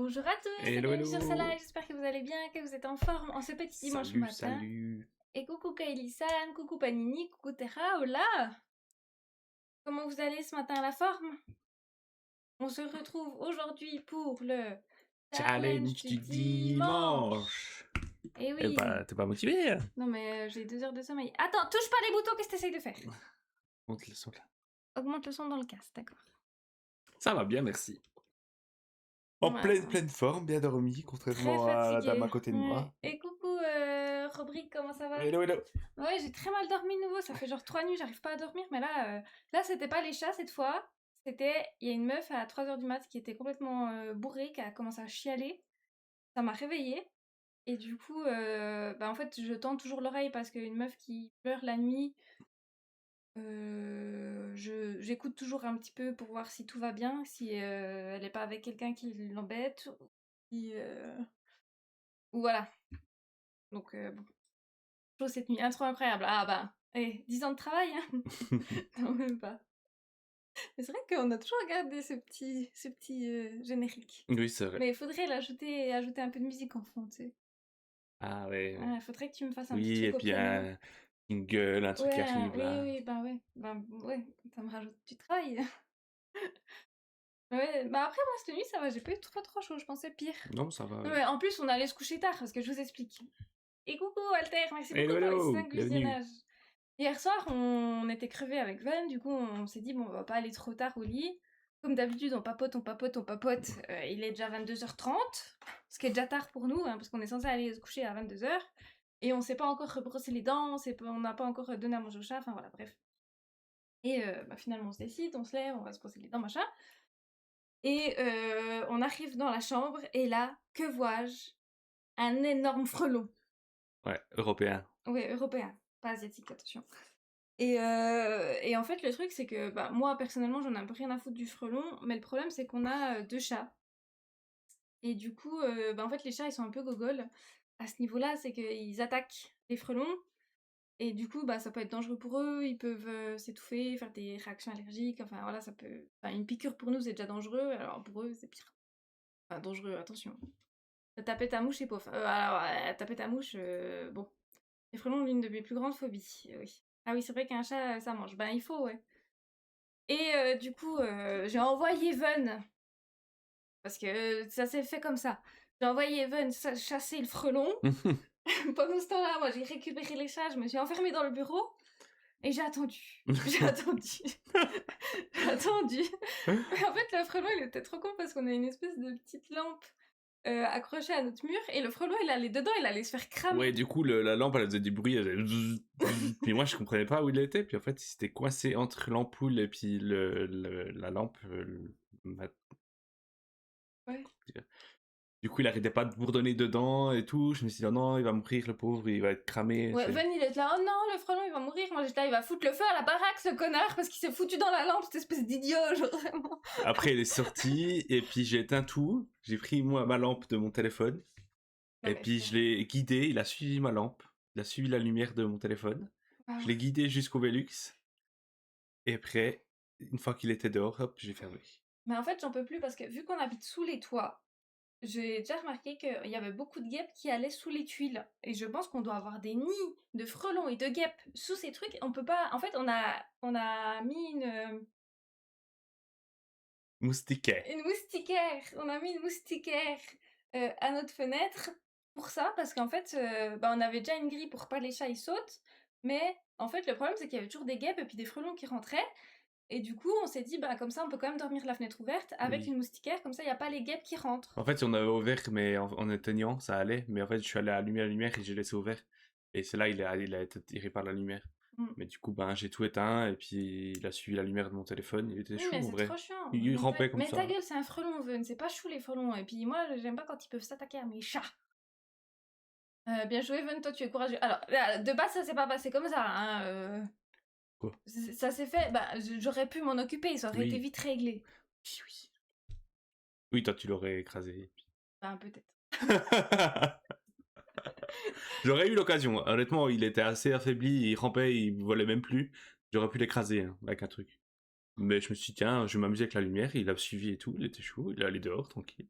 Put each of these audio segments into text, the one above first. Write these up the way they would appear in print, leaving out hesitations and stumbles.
Bonjour à tous, et Hello, bienvenue sur hello. Salah, j'espère que vous allez bien, que vous êtes en forme en ce petit dimanche Salut, matin. salut. Et coucou Kaili-san, coucou Panini, coucou Terra, hola. Comment vous allez ce matin, la forme? On se retrouve aujourd'hui pour le challenge Challenge du du dimanche. dimanche. Et Eh oui. bah, t'es pas motivé, hein? Non mais j'ai 2 heures de sommeil. Attends, touche pas les boutons, qu'est-ce que t'essayes de faire? Monte le son là. Augmente le son dans le casque, d'accord. Ça va bien, merci. En Voilà. pleine forme, bien dormi, Très contrairement à la dame fatiguée. à côté de Ouais. moi. Et coucou Rubrique, comment ça va? Hello, hello. Ouais, j'ai très mal dormi de nouveau, ça fait genre 3 nuits, j'arrive pas à dormir, mais là c'était pas les chats cette fois, il y a une meuf à 3 heures du mat qui était complètement bourrée, qui a commencé à chialer, ça m'a réveillée, et du coup, en fait, je tends toujours l'oreille parce qu'une meuf qui pleure la nuit, j'écoute toujours un petit peu pour voir si tout va bien, si elle est pas avec quelqu'un qui l'embête, si, ou voilà. Donc bon, chose cette nuit, trop incroyable. Ah bah, 10 ans de travail, hein. Non, même pas. Mais c'est vrai qu'on a toujours regardé ce petit générique. Oui, c'est vrai. Mais il faudrait ajouter un peu de musique en fond, tu sais. Ah ouais, ouais. Ouais, faudrait que tu me fasses un petit Oui, et truc au puis piano. un jingle, un truc qui Ouais, arrive oui, là. oui, ouais, ça me rajoute du travail. Ouais, bah après, moi, cette nuit, ça va, j'ai pas eu trop chaud, je pensais pire. Non, ça va, Non, ouais. mais en plus, on allait se coucher tard, parce que je vous explique. Et coucou, Alter, merci beaucoup Hello, pour les hello. 5 Bienvenue. visionnages. Hier soir, on était crevés avec Van, du coup, on s'est dit, bon, on va pas aller trop tard au lit. Comme d'habitude, on papote. Il est déjà 22h30, ce qui est déjà tard pour nous, hein, parce qu'on est censé aller se coucher à 22h. Et on s'est pas encore rebrossé les dents, on n'a pas encore donné à manger au chat, enfin voilà, bref. Et finalement, on se décide, on se lève, on va se brosser les dents, machin. Et on arrive dans la chambre, et là, que vois-je? Un énorme frelon. Ouais, européen. Ouais, européen, pas asiatique, attention. Et en fait, le truc, c'est que moi, personnellement, j'en ai un peu rien à foutre du frelon, mais le problème, c'est qu'on a 2 chats. Et du coup, en fait, les chats, ils sont un peu gogoles à ce niveau-là, c'est qu'ils attaquent les frelons, et du coup, ça peut être dangereux pour eux, ils peuvent s'étouffer, faire des réactions allergiques, enfin voilà, ça peut. Enfin, une piqûre pour nous, c'est déjà dangereux, alors pour eux, c'est pire. Enfin, dangereux, attention. Taper ta mouche, c'est pauvre. Alors, taper ta mouche, bon. Les frelons, l'une de mes plus grandes phobies, oui. Ah oui, c'est vrai qu'un chat, ça mange. Ben, il faut, ouais. Et du coup, j'ai envoyé Evan, parce que ça s'est fait comme ça. J'ai envoyé Evan chasser le frelon. Pendant ce temps-là, moi, j'ai récupéré les chats, je me suis enfermée dans le bureau, et j'ai attendu. J'ai attendu. J'ai attendu. Mais en fait, le frelon, il était trop con parce qu'on a une espèce de petite lampe accrochée à notre mur, et le frelon, il allait dedans, il allait se faire cramer. Ouais, du coup, la lampe, elle faisait du bruit, elle faisait zzzz, zzzz. Puis moi, je comprenais pas où il était. Puis en fait, il s'était coincé entre l'ampoule et puis la lampe. Ouais. Du coup, il arrêtait pas de bourdonner dedans et tout. Je me suis dit, oh non, il va mourir, le pauvre, il va être cramé. Ouais, Ven, il est là, oh non, le frelon, il va mourir. Moi, j'étais là, il va foutre le feu à la baraque, ce connard, parce qu'il s'est foutu dans la lampe, cette espèce d'idiot, genre vraiment. Après, il est sorti et puis j'ai éteint tout. J'ai pris, moi, ma lampe de mon téléphone. Non, Et mais puis, je l'ai guidé. Il a suivi ma lampe. Il a suivi la lumière de mon téléphone. Je l'ai guidé jusqu'au Velux. Et après, une fois qu'il était dehors, hop, j'ai fermé. Mais en fait, j'en peux plus parce que vu qu'on habite sous les toits, j'ai déjà remarqué qu'il y avait beaucoup de guêpes qui allaient sous les tuiles. Et je pense qu'on doit avoir des nids de frelons et de guêpes sous ces trucs. On peut pas. En fait, on a mis Moustiquet. une moustiquaire. On a mis une moustiquaire à notre fenêtre pour ça, parce qu'en fait, on avait déjà une grille pour pas les chats ils sautent. Mais en fait, le problème, c'est qu'il y avait toujours des guêpes et puis des frelons qui rentraient. Et du coup, on s'est dit, comme ça, on peut quand même dormir la fenêtre ouverte avec Oui. une moustiquaire, comme ça, il n'y a pas les guêpes qui rentrent. En fait, si on avait ouvert, mais en éteignant, ça allait. Mais en fait, je suis allé allumer la lumière et j'ai laissé ouvert. Et c'est là, il a été tiré par la lumière. Mm. Mais du coup, j'ai tout éteint et puis il a suivi la lumière de mon téléphone. Il était Oui, chou mais en c'est vrai. trop chiant. Il rampait comme Mais ta ça. gueule, c'est un frelon, Veun, c'est pas chou les frelons. Et puis moi, j'aime pas quand ils peuvent s'attaquer à mes chats. Bien joué, Veun, toi tu es courageux. Alors, de base, ça s'est pas passé comme ça. Hein, Quoi? ça s'est fait, j'aurais pu m'en occuper, ça aurait été Oui. vite réglé. Oui, oui. Oui, toi, tu l'aurais écrasé. Peut-être. J'aurais eu l'occasion. Honnêtement, il était assez affaibli, il rampait, il volait même plus. J'aurais pu l'écraser avec un truc. Mais je me suis dit, tiens, je vais m'amuser avec la lumière. Il a suivi et tout, il était chaud, il est allé dehors, tranquille.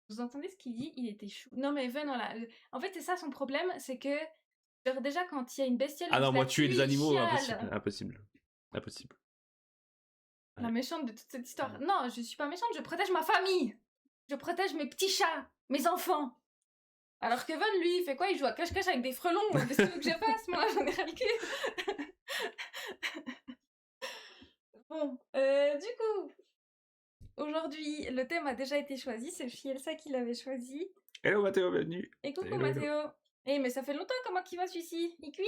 Vous entendez ce qu'il dit? Il était chou. Non mais Ven, voilà. En fait, c'est ça son problème, c'est que genre, déjà quand il y a une bestiole Ah et non, qu'il la moi tuer tue, les il animaux, impossible, chiale. impossible. Impossible. La Ouais. méchante de toute cette histoire. Non, je suis pas méchante, je protège ma famille. Je protège mes petits chats, mes enfants. Alors que Ven, lui, il fait quoi? Il joue à cache-cache avec des frelons. Qu'est-ce que tu veux que je fasse, moi? J'en ai ras le cul. Bon, du coup, aujourd'hui, le thème a déjà été choisi. C'est Fielsa qui l'avait choisi. Hello Mathéo, bienvenue. Et coucou Hello, hello. Mathéo. Eh, mais ça fait longtemps comment qu'il va celui-ci? Il cuit?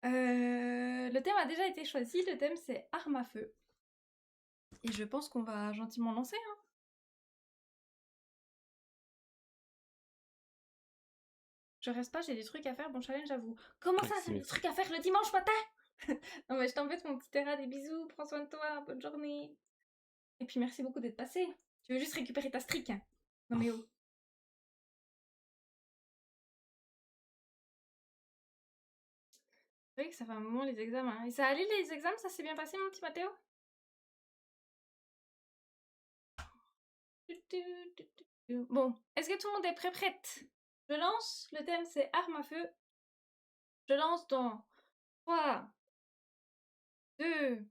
Le thème a déjà été choisi. Le thème, c'est arme à feu. Et je pense qu'on va gentiment lancer, hein. Je reste pas, j'ai des trucs à faire. Bon challenge à vous. Comment ça, Merci, c'est des merci. trucs à faire le dimanche matin? Non mais je t'embête mon petit Terra, des bisous, prends soin de toi, bonne journée. Et puis merci beaucoup d'être passé. Tu veux juste récupérer ta strict? Non mais oh. C'est vrai que ça fait un moment les examens. Et ça allait les examens, ça s'est bien passé mon petit Mathéo? Bon, est-ce que tout le monde est prête? Je lance, le thème c'est arme à feu. Je lance dans 3, 2,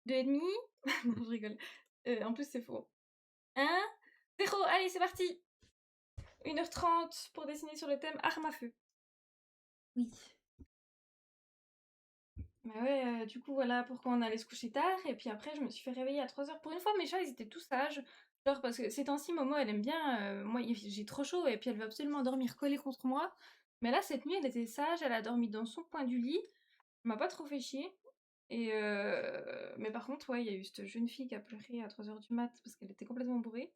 2,5. Non, je rigole. En plus, c'est faux. 1, 0. Allez, c'est parti. 1h30 pour dessiner sur le thème arme à feu. Oui. Bah ouais, du coup, voilà pourquoi on allait se coucher tard. Et puis après, je me suis fait réveiller à 3h. Pour une fois, mes chats, ils étaient tous sages. Genre, parce que ces temps-ci, Momo, elle aime bien. Moi, j'ai trop chaud et puis elle veut absolument dormir collée contre moi. Mais là, cette nuit, elle était sage. Elle a dormi dans son coin du lit. Elle m'a pas trop fait chier. Et mais par contre, ouais, il y a eu cette jeune fille qui a pleuré à 3h du mat parce qu'elle était complètement bourrée.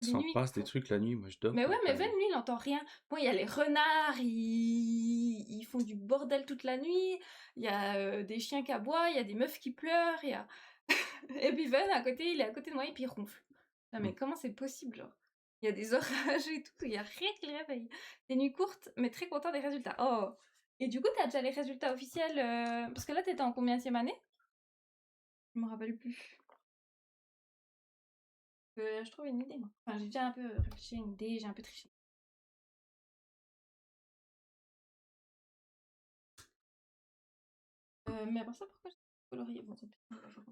Des S'en nuits. passe des trucs la nuit, moi je dors. Mais ouais, mais enfin, Ven, lui, il n'entend rien. Bon, il y a les renards, ils font du bordel toute la nuit. Il y a des chiens qui aboient, il y a des meufs qui pleurent. Il y a... Et puis Ven, à côté, il est à côté de moi et puis il ronfle. Non, mais comment c'est possible, genre? Il y a des orages et tout, il y a rien qui le réveille. Des nuits courtes, mais très content des résultats. Oh! Et du coup, t'as déjà les résultats officiels parce que là, t'étais en combienième année? Je me rappelle plus. Je trouve une idée, moi. Enfin, j'ai déjà un peu réfléchi à une idée, j'ai un peu triché. Mais avant ça, pourquoi j'ai colorié? Bon, tant pis, on va faire comme ça.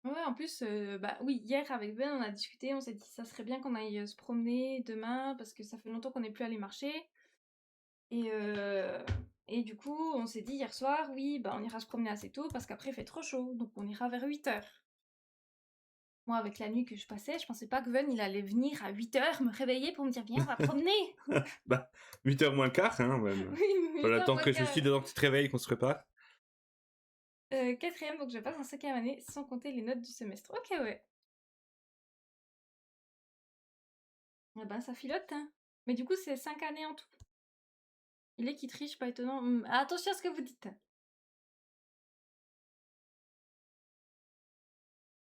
Ouais, en plus, bah oui, hier avec Ben, on a discuté, on s'est dit ça serait bien qu'on aille se promener demain parce que ça fait longtemps qu'on n'est plus allé marcher. Et, et du coup, on s'est dit hier soir, oui, bah on ira se promener assez tôt parce qu'après il fait trop chaud, donc on ira vers 8h. Moi, avec la nuit que je passais, je pensais pas que Ven il allait venir à 8h me réveiller pour me dire viens, on va promener. Bah, 8h moins le quart, hein, même. Oui, Voilà, 8h tant moins que le je quart. suis dedans, que tu te réveilles, qu'on se prépare. Quatrième, donc je passe en 5e année sans compter les notes du semestre. Ok, ouais. Eh ben, ça filote, hein. Mais du coup, c'est 5 années en tout. Il est qui triche, pas étonnant. Attention à ce que vous dites.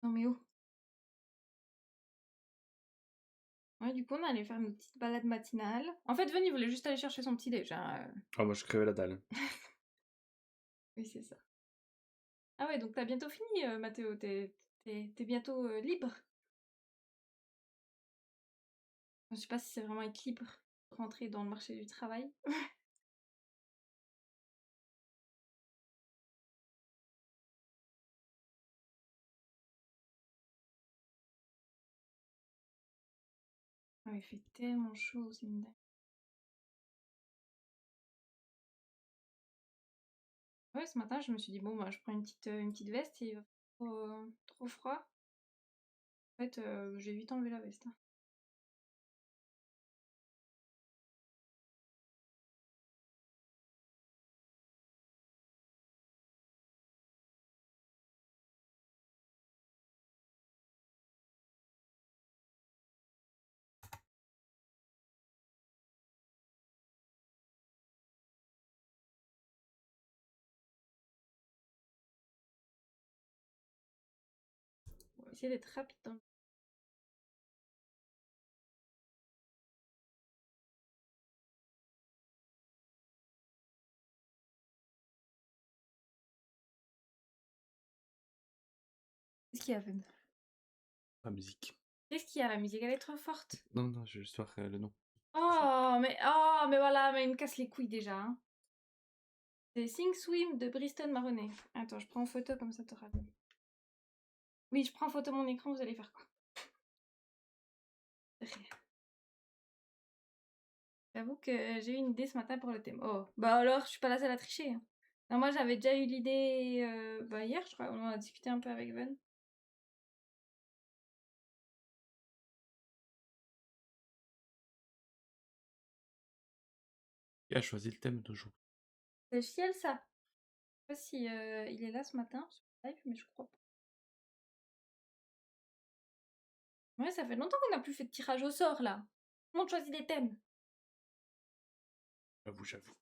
Non mais oh. Ouais, du coup, on allait faire une petite balade matinale. En fait, Ven, il voulait juste aller chercher son petit déj, hein. Ah, moi je crevais la dalle. Oui, c'est ça. Ah ouais, donc t'as bientôt fini, Mathéo. T'es bientôt libre. Je sais pas si c'est vraiment être libre, rentrer dans le marché du travail. Ouais, il fait tellement chaud, c'est une dingue. Ouais, ce matin, je me suis dit, bon, bah, je prends une petite veste et il va faire trop froid. En fait, j'ai vite enlevé la veste, hein. On va essayer d'être rapide dans le qu'il y a, Ben? La musique. Qu'est-ce qu'il y a? La musique, elle est trop forte. Non, je vais juste voir le nom. Oh, mais voilà, mais il me casse les couilles déjà. Hein. C'est Sing Swim de Briston Maroney. Attends, je prends en photo comme ça t'auras vu. Oui, je prends en photo mon écran, vous allez faire quoi? J'avoue que j'ai eu une idée ce matin pour le thème. Oh, bah alors, je suis pas la seule à tricher. Hein. Non, moi, j'avais déjà eu l'idée hier, je crois. On en a discuté un peu avec Ben. Qui a choisi le thème d'aujourd'hui? C'est Chiel, ça. Je sais pas si il est là ce matin sur le live, mais je crois pas. Ouais, ça fait longtemps qu'on n'a plus fait de tirage au sort, là. Tout le monde choisit des thèmes. J'avoue.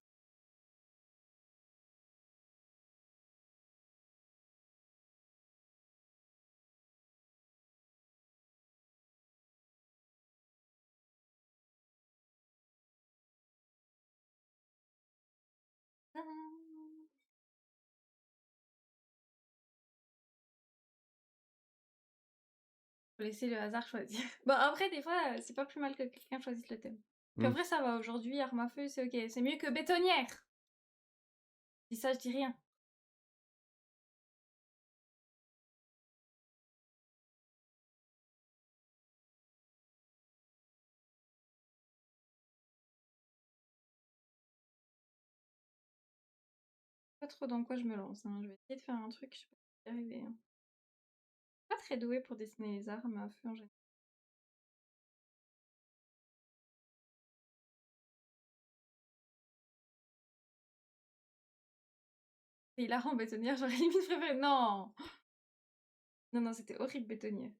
Faut laisser le hasard choisir. Bon, après, des fois, c'est pas plus mal que quelqu'un choisisse le thème. Puis après, ça va. Aujourd'hui, arme à feu, c'est ok. C'est mieux que bétonnière. Je dis ça, je dis rien. Pas trop dans quoi je me lance. Hein. Je vais essayer de faire un truc, je sais pas si je vais y arriver. Hein. Pas très douée pour dessiner les armes à feu en général. C'est hilarant, bétonnière, j'aurais limite préféré. Non! Non, c'était horrible, bétonnière.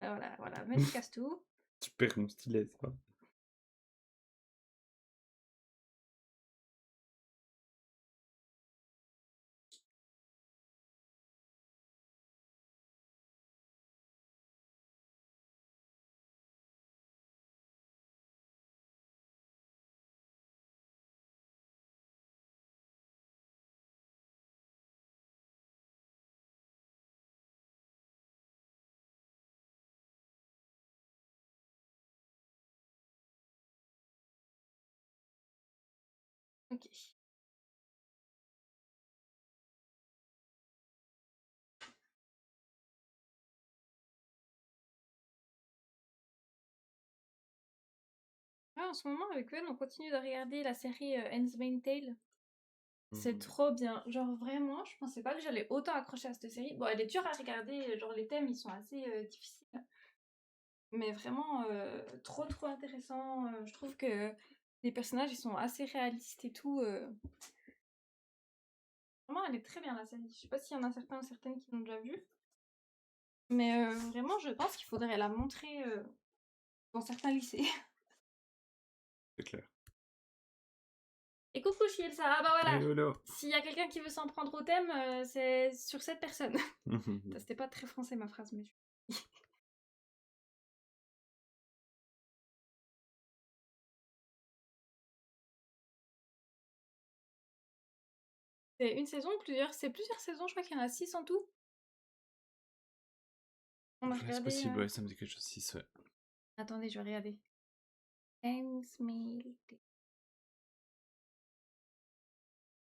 Ah, voilà, mais tu casses tout. Tu perds mon stylet, ça. Ok. Ah, en ce moment, avec Ben, on continue de regarder la série Handmaid's Tale. C'est trop bien. Genre, vraiment, je pensais pas que j'allais autant accrocher à cette série. Bon, elle est dure à regarder. Genre, les thèmes, ils sont assez difficiles. Mais vraiment, trop intéressant. Je trouve que les personnages, ils sont assez réalistes et tout. Vraiment, elle est très bien, la série. Je sais pas s'il y en a certains ou certaines qui l'ont déjà vue. Mais vraiment, je pense qu'il faudrait la montrer dans certains lycées. C'est clair. Et coucou Chielsa, ah bah voilà. Hello. S'il y a quelqu'un qui veut s'en prendre au thème, c'est sur cette personne. C'était pas très français ma phrase, mais... C'est une saison, c'est plusieurs saisons, je crois qu'il y en a 6 en tout. On a regardé... C'est possible, ouais, ça me dit quelque chose, 6, ouais. Attendez, je vais regarder. Handmaid's Tale.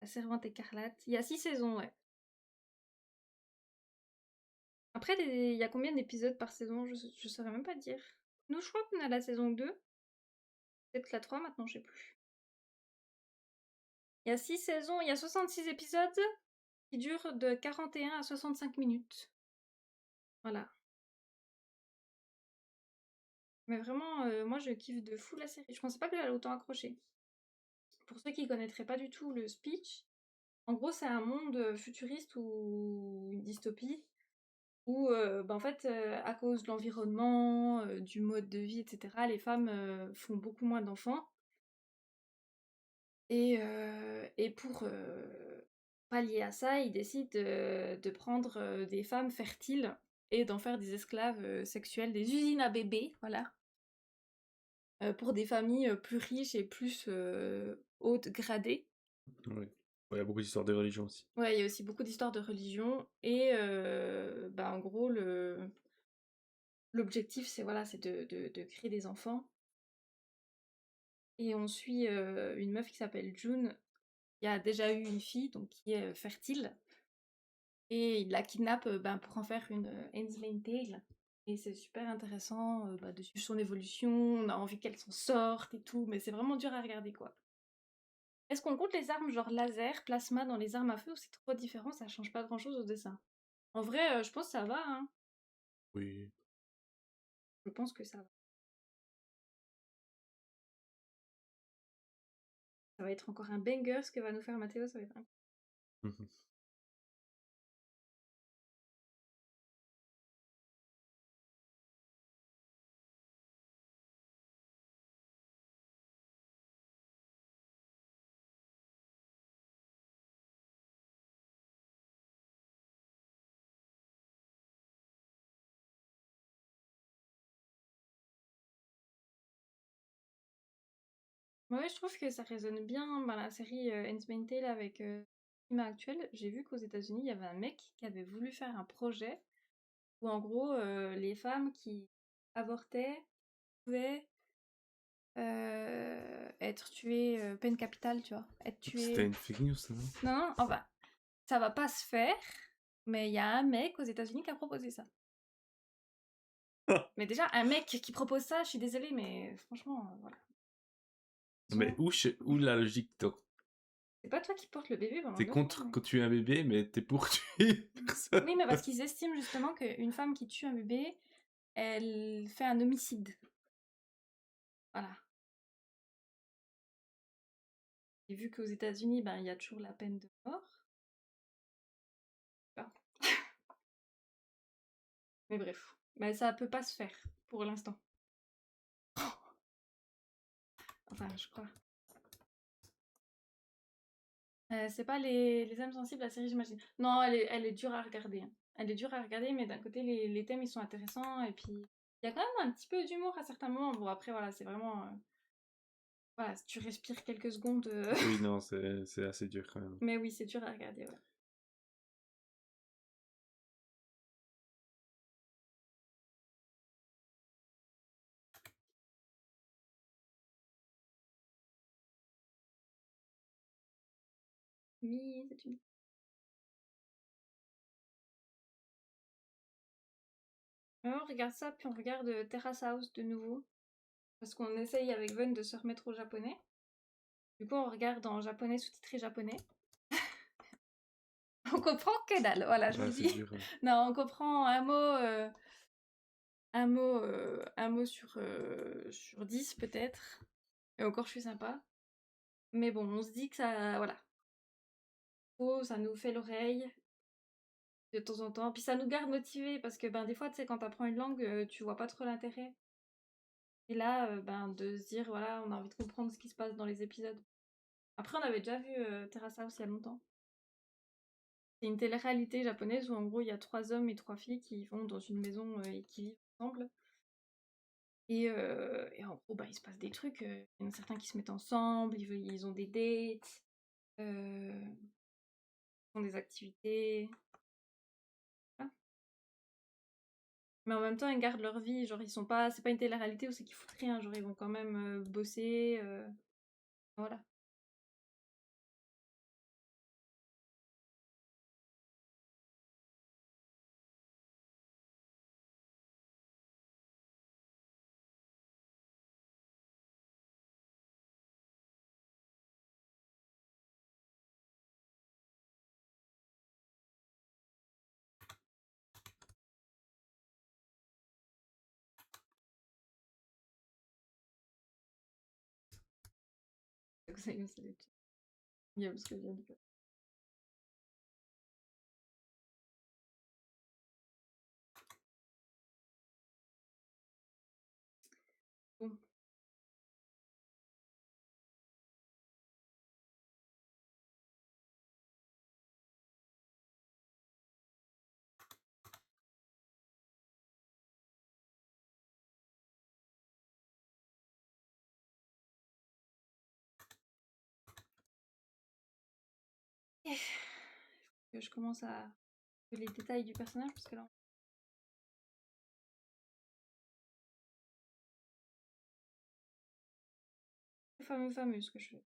La Servante écarlate. Il y a 6 saisons, ouais. Après, il y a combien d'épisodes par saison? Je saurais même pas dire. Nous, je crois qu'on a la saison 2. Peut-être la 3 maintenant, je sais plus. Il y a 6 saisons, il y a 66 épisodes qui durent de 41 à 65 minutes. Voilà. Mais vraiment, moi je kiffe de fou la série. Je pensais pas que j'allais autant accrocher. Pour ceux qui connaîtraient pas du tout le speech, en gros c'est un monde futuriste ou une dystopie où en fait à cause de l'environnement, du mode de vie, etc., les femmes font beaucoup moins d'enfants. Et pour pallier à ça, ils décident de prendre des femmes fertiles et d'en faire des esclaves sexuels, des usines à bébés, voilà. pour des familles plus riches et plus hautes gradées. Ouais. Ouais, il y a beaucoup d'histoires de religion aussi. Ouais, il y a aussi beaucoup d'histoires de religion et bah, en gros, l'objectif, c'est voilà, c'est de créer des enfants. Et on suit une meuf qui s'appelle June, qui a déjà eu une fille, donc qui est fertile. Et il la kidnappe ben, pour en faire une Handmaid's Tale. Et c'est super intéressant bah, de suivre son évolution, on a envie qu'elle s'en sorte et tout, mais c'est vraiment dur à regarder quoi. Est-ce qu'on compte les armes genre laser, plasma dans les armes à feu ou c'est trop différent, ça change pas grand chose au dessin? En vrai, je pense que ça va, hein. Oui. Je pense que ça va. Ça va être encore un banger ce que va nous faire Mathéo, ça va être Mhm. Ouais, je trouve que ça résonne bien dans la série Handmaid's Tale avec le climat actuel. J'ai vu qu'aux États-Unis, il y avait un mec qui avait voulu faire un projet où en gros, les femmes qui avortaient pouvaient être tuées peine capitale, tu vois. Être C'était tuées. une fake news, ça, non? Non, non, enfin, ça va pas se faire, mais il y a un mec aux États-Unis qui a proposé ça. Mais déjà, un mec qui propose ça, je suis désolée, mais franchement, voilà. Mais où la logique, donc? C'est pas toi qui portes le bébé pendant T'es 9 mois, contre mais... quand tu es un bébé, mais t'es pour tuer personne. Oui, mais parce qu'ils estiment justement qu'une femme qui tue un bébé, elle fait un homicide. Voilà. Et vu qu'aux États-Unis, ben, il y a toujours la peine de mort. Enfin, mais bref. Mais ça peut pas se faire, pour l'instant. Enfin, je crois. C'est pas les âmes sensibles, la série, j'imagine. Non, elle est dure à regarder, hein. Elle est dure à regarder, mais d'un côté, les thèmes, ils sont intéressants. Et puis, il y a quand même un petit peu d'humour à certains moments. Bon, après, voilà, c'est vraiment... voilà, si tu respires quelques secondes... Oui, non, c'est assez dur quand même. mais oui, c'est dur à regarder, ouais. C'est une... on regarde ça, puis on regarde Terrace House de nouveau. Parce qu'on essaye avec Ven de se remettre au japonais. Du coup, on regarde en japonais, sous-titré japonais. On comprend que dalle, voilà, je vous Ouais, le c'est dis. dur. Ouais. Non, on comprend un mot sur 10 peut-être. Et encore, je suis sympa. Mais bon, on se dit que ça, voilà. Oh, ça nous fait l'oreille de temps en temps. Puis ça nous garde motivés parce que ben, des fois, tu sais, quand t'apprends une langue, tu vois pas trop l'intérêt. Et là, ben, de se dire, voilà, on a envie de comprendre ce qui se passe dans les épisodes. Après, on avait déjà vu Terrace House il y a longtemps. C'est une télé-réalité japonaise où en gros il y a 3 hommes et 3 filles qui vont dans une maison et qui vivent ensemble. Et en gros, bah, il se passe des trucs. Il y en a certains qui se mettent ensemble, ils ont des dates, ils font des activités. Voilà. Mais en même temps, ils gardent leur vie. Genre, ils sont pas. C'est pas une télé-réalité où c'est qu'ils foutent rien. Genre, ils vont quand même bosser. Voilà. C'est des petits guillemets, ce que je viens de dire. Bon. Que je commence à les détails du personnage parce que là. Fameux ce que je fais.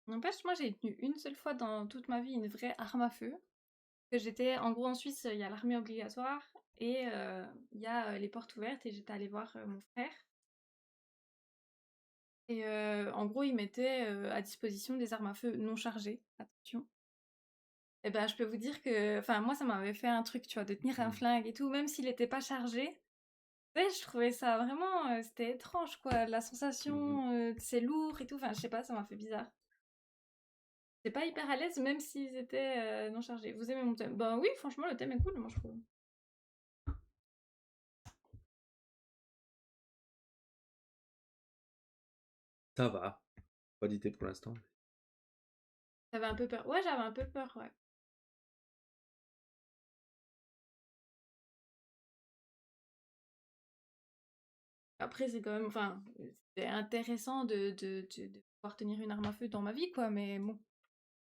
N'empêche, moi j'ai tenu une seule fois dans toute ma vie une vraie arme à feu. Que j'étais, en gros en Suisse, il y a l'armée obligatoire et il y a les portes ouvertes et j'étais allée voir mon frère. Et en gros, il mettait à disposition des armes à feu non chargées, attention. Et ben, je peux vous dire que, enfin, moi, ça m'avait fait un truc, tu vois, de tenir un flingue et tout, même s'il n'était pas chargé. Ouais, je trouvais ça vraiment, c'était étrange, quoi. La sensation, c'est lourd et tout. Enfin, je sais pas, ça m'a fait bizarre. C'est pas hyper à l'aise, même s'ils étaient non chargés. Vous aimez mon thème? Ben oui, franchement, le thème est cool, moi, je trouve. Ça va. Pas d'idée pour l'instant. J'avais un peu peur. Ouais, j'avais un peu peur, ouais. Après, c'est quand même, enfin, c'est intéressant de pouvoir tenir une arme à feu dans ma vie, quoi, mais bon.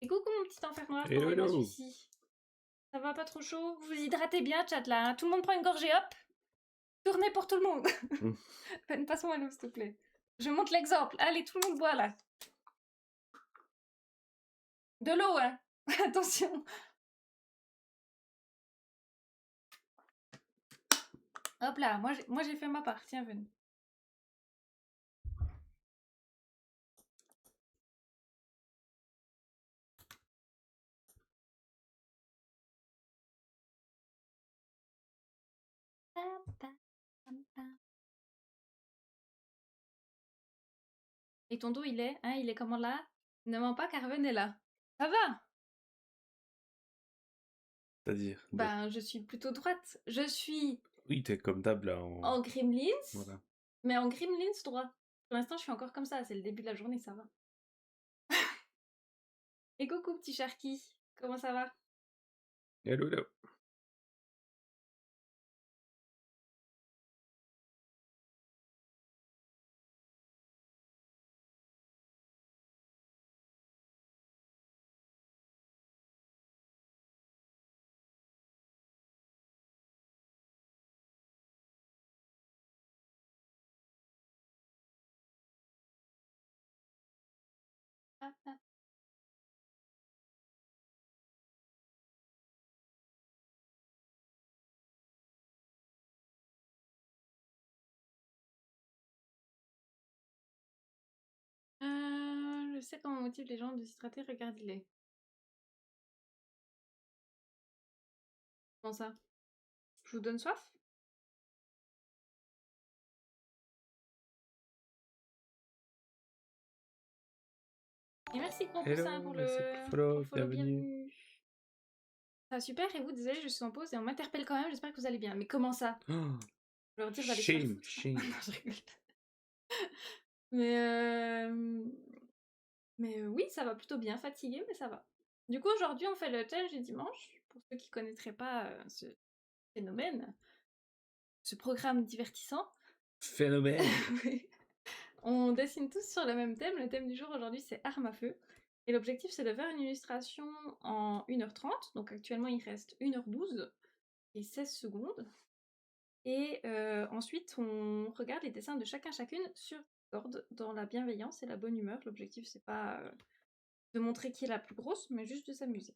Et coucou mon petit enfermeur, comment il va celui-ci? Ça va pas trop chaud? Vous vous hydratez bien, chat, là, hein. Tout le monde prend une gorgée, hop! Tournez pour tout le monde! Passe-moi l'eau, s'il te plaît. Je montre l'exemple. Allez, tout le monde boit, là. De l'eau, hein! Attention! Hop là, moi j'ai fait ma part, tiens, venez. Et ton dos, il est comment là? Ne mens pas, Carven est là. Ça va? C'est-à-dire Ben, je suis plutôt droite. Je suis Oui, t'es comme d'hab là en Gremlins, Voilà. mais en Gremlins droit. Pour l'instant, je suis encore comme ça, c'est le début de la journée, ça va. Et coucou, petit Sharky, comment ça va? Hello, hello. Ah, ah. Je sais comment on motive les gens de s'hydrater, regardez-les. Comment ça? Je vous donne soif? Et merci Grand Poussin pour le follow, bienvenue. Ça va super, et vous, désolé, je suis en pause et on m'interpelle quand même, j'espère que vous allez bien. Mais comment ça? Je vais leur dire d'aller se faire foutre. Shame. Non, je rigole. Mais oui, ça va plutôt bien, fatigué, mais ça va. Du coup, aujourd'hui, on fait le challenge du dimanche. Pour ceux qui connaîtraient pas ce phénomène, ce programme divertissant. Phénomène. Oui. On dessine tous sur le même thème. Le thème du jour aujourd'hui, c'est armes à feu. Et l'objectif, c'est de faire une illustration en 1h30. Donc actuellement, il reste 1h12 et 16 secondes. Et ensuite, on regarde les dessins de chacune sur Discord dans la bienveillance et la bonne humeur. L'objectif, c'est pas de montrer qui est la plus grosse, mais juste de s'amuser.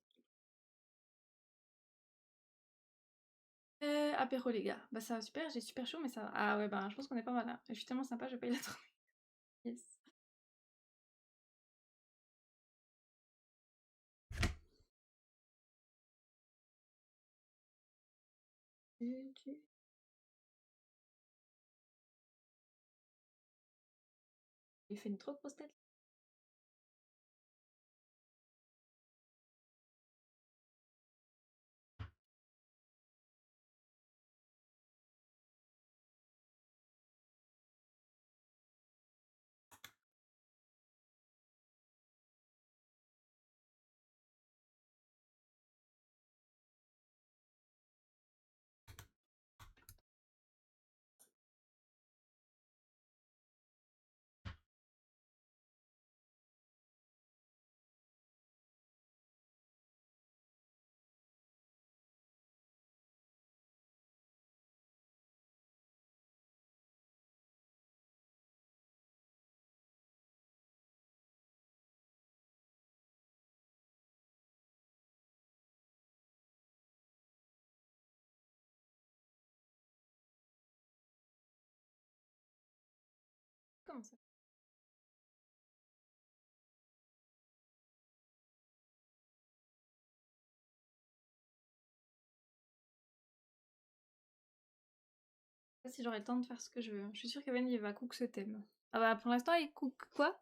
Apéro les gars, bah ça va super, j'ai super chaud mais ça va. Ah ouais bah je pense qu'on est pas mal là. Je suis tellement sympa, je paye la tournée. Yes. Il fait une trop grosse tête. Comment ça? Je sais pas si j'aurai le temps de faire ce que je veux. Je suis sûre qu'Evan il va cook ce thème. Ah bah pour l'instant il cook quoi?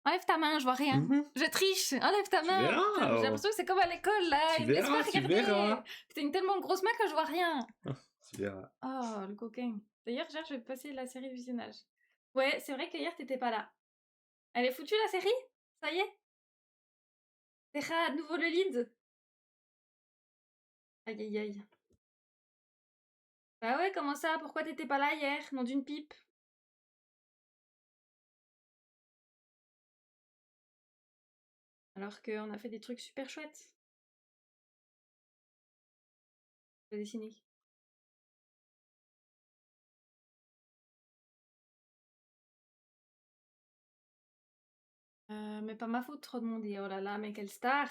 Enlève ta main, je vois rien. Je triche, enlève ta Tu main. verras. Putain, j'ai l'impression que c'est comme à l'école là. Tu Il me laisse pas verras, tu regarder. verras. Putain, une tellement grosse main que je vois rien. Tu verras. Oh, le coquin. D'ailleurs, hier, je vais passer la série de visionnage. Ouais, c'est vrai que hier, t'étais pas là. Elle est foutue, la série? Ça y est? Terra à nouveau le lead? Aïe, aïe, aïe. Bah ouais, comment ça? Pourquoi t'étais pas là hier? Nom d'une pipe. Alors qu'on a fait des trucs super chouettes. Je vais dessiner. Mais pas ma faute, trop de monde. Et oh là là, mais quelle star!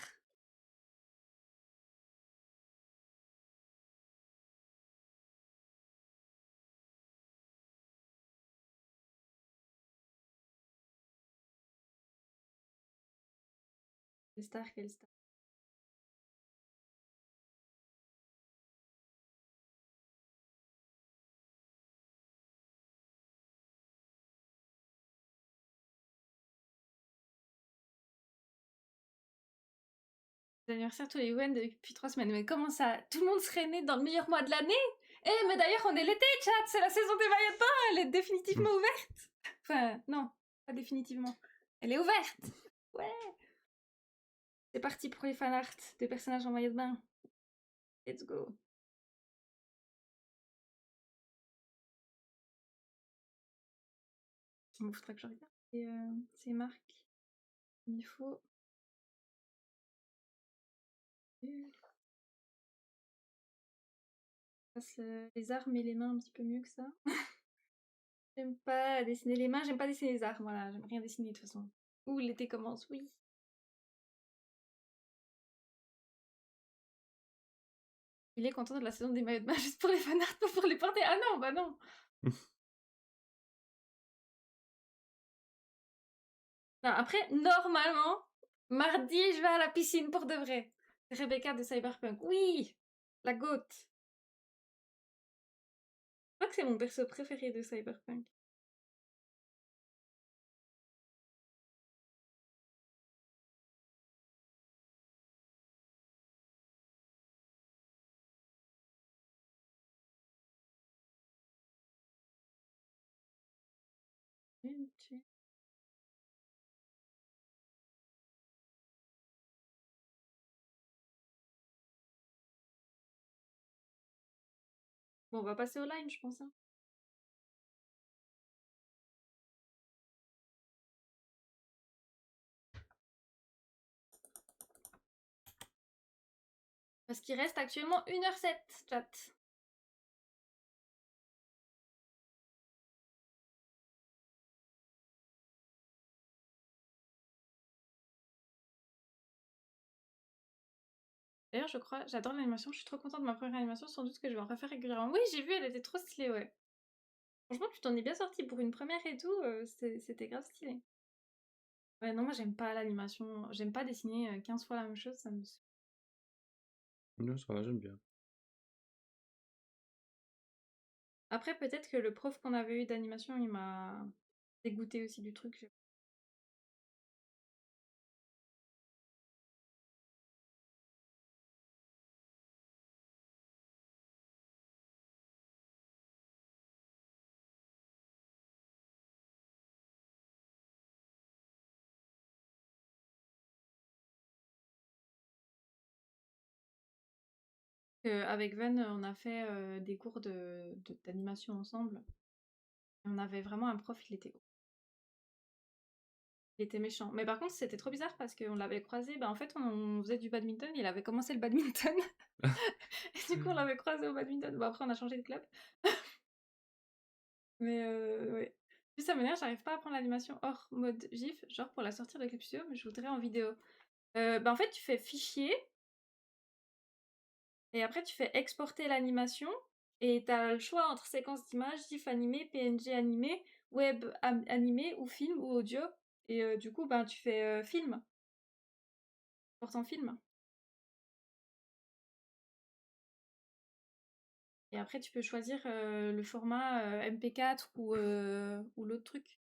Quelle star, quelle star. Anniversaire tous les week-ends depuis 3 semaines. Mais comment ça? Tout le monde serait né dans le meilleur mois de l'année? Eh, mais d'ailleurs, on est l'été, chat! C'est la saison des maillots de bain! Elle est définitivement ouverte! Enfin, non, pas définitivement. Elle est ouverte! Ouais! C'est parti pour les fanarts des personnages en maillot de bain. Let's go! Il faudra que je regarde. Et c'est marques. Il faut. Passe les armes et les mains un petit peu mieux que ça. J'aime pas dessiner les mains, j'aime pas dessiner les armes, voilà, j'aime rien dessiner de toute façon. Ouh, l'été commence, oui. Il est content de la saison des maillots de bain juste pour les fanarts, pas pour les porter. Ah non, bah non. Non, après, normalement, mardi, je vais à la piscine pour de vrai. C'est Rebecca de Cyberpunk. Oui, la goth. Je crois que c'est mon perso préféré de Cyberpunk. Bon, on va passer au line, je pense. Hein. Parce qu'il reste actuellement 1h07, chat. D'ailleurs, je crois, j'adore l'animation, je suis trop contente de ma première animation, sans doute que je vais en refaire régulièrement. Oui, j'ai vu, elle était trop stylée, ouais. Franchement, tu t'en es bien sorti pour une première et tout, c'était grave stylé. Ouais, non, moi j'aime pas l'animation, j'aime pas dessiner 15 fois la même chose, ça me... Non, ça va, j'aime bien. Après, peut-être que le prof qu'on avait eu d'animation, il m'a dégoûté aussi du truc. Avec Ven, on a fait des cours d'animation ensemble. Et on avait vraiment un prof, il était méchant. Mais par contre, c'était trop bizarre parce qu'on l'avait croisé. Bah, en fait, on faisait du badminton. Il avait commencé le badminton. Et du coup, on l'avait croisé au badminton. Bon, après, on a changé de club. Mais ouais. Puis ça m'énerve, j'arrive pas à prendre l'animation hors mode GIF, genre pour la sortir de Clip Studio, mais je voudrais en vidéo. Bah, en fait, tu fais fichier. Et après, tu fais exporter l'animation. Et t'as le choix entre séquence d'images, GIF animé, PNG animé web animé ou film ou audio. Et du coup, ben, tu fais film. Porte en film. Et après, tu peux choisir le format MP4 ou l'autre truc.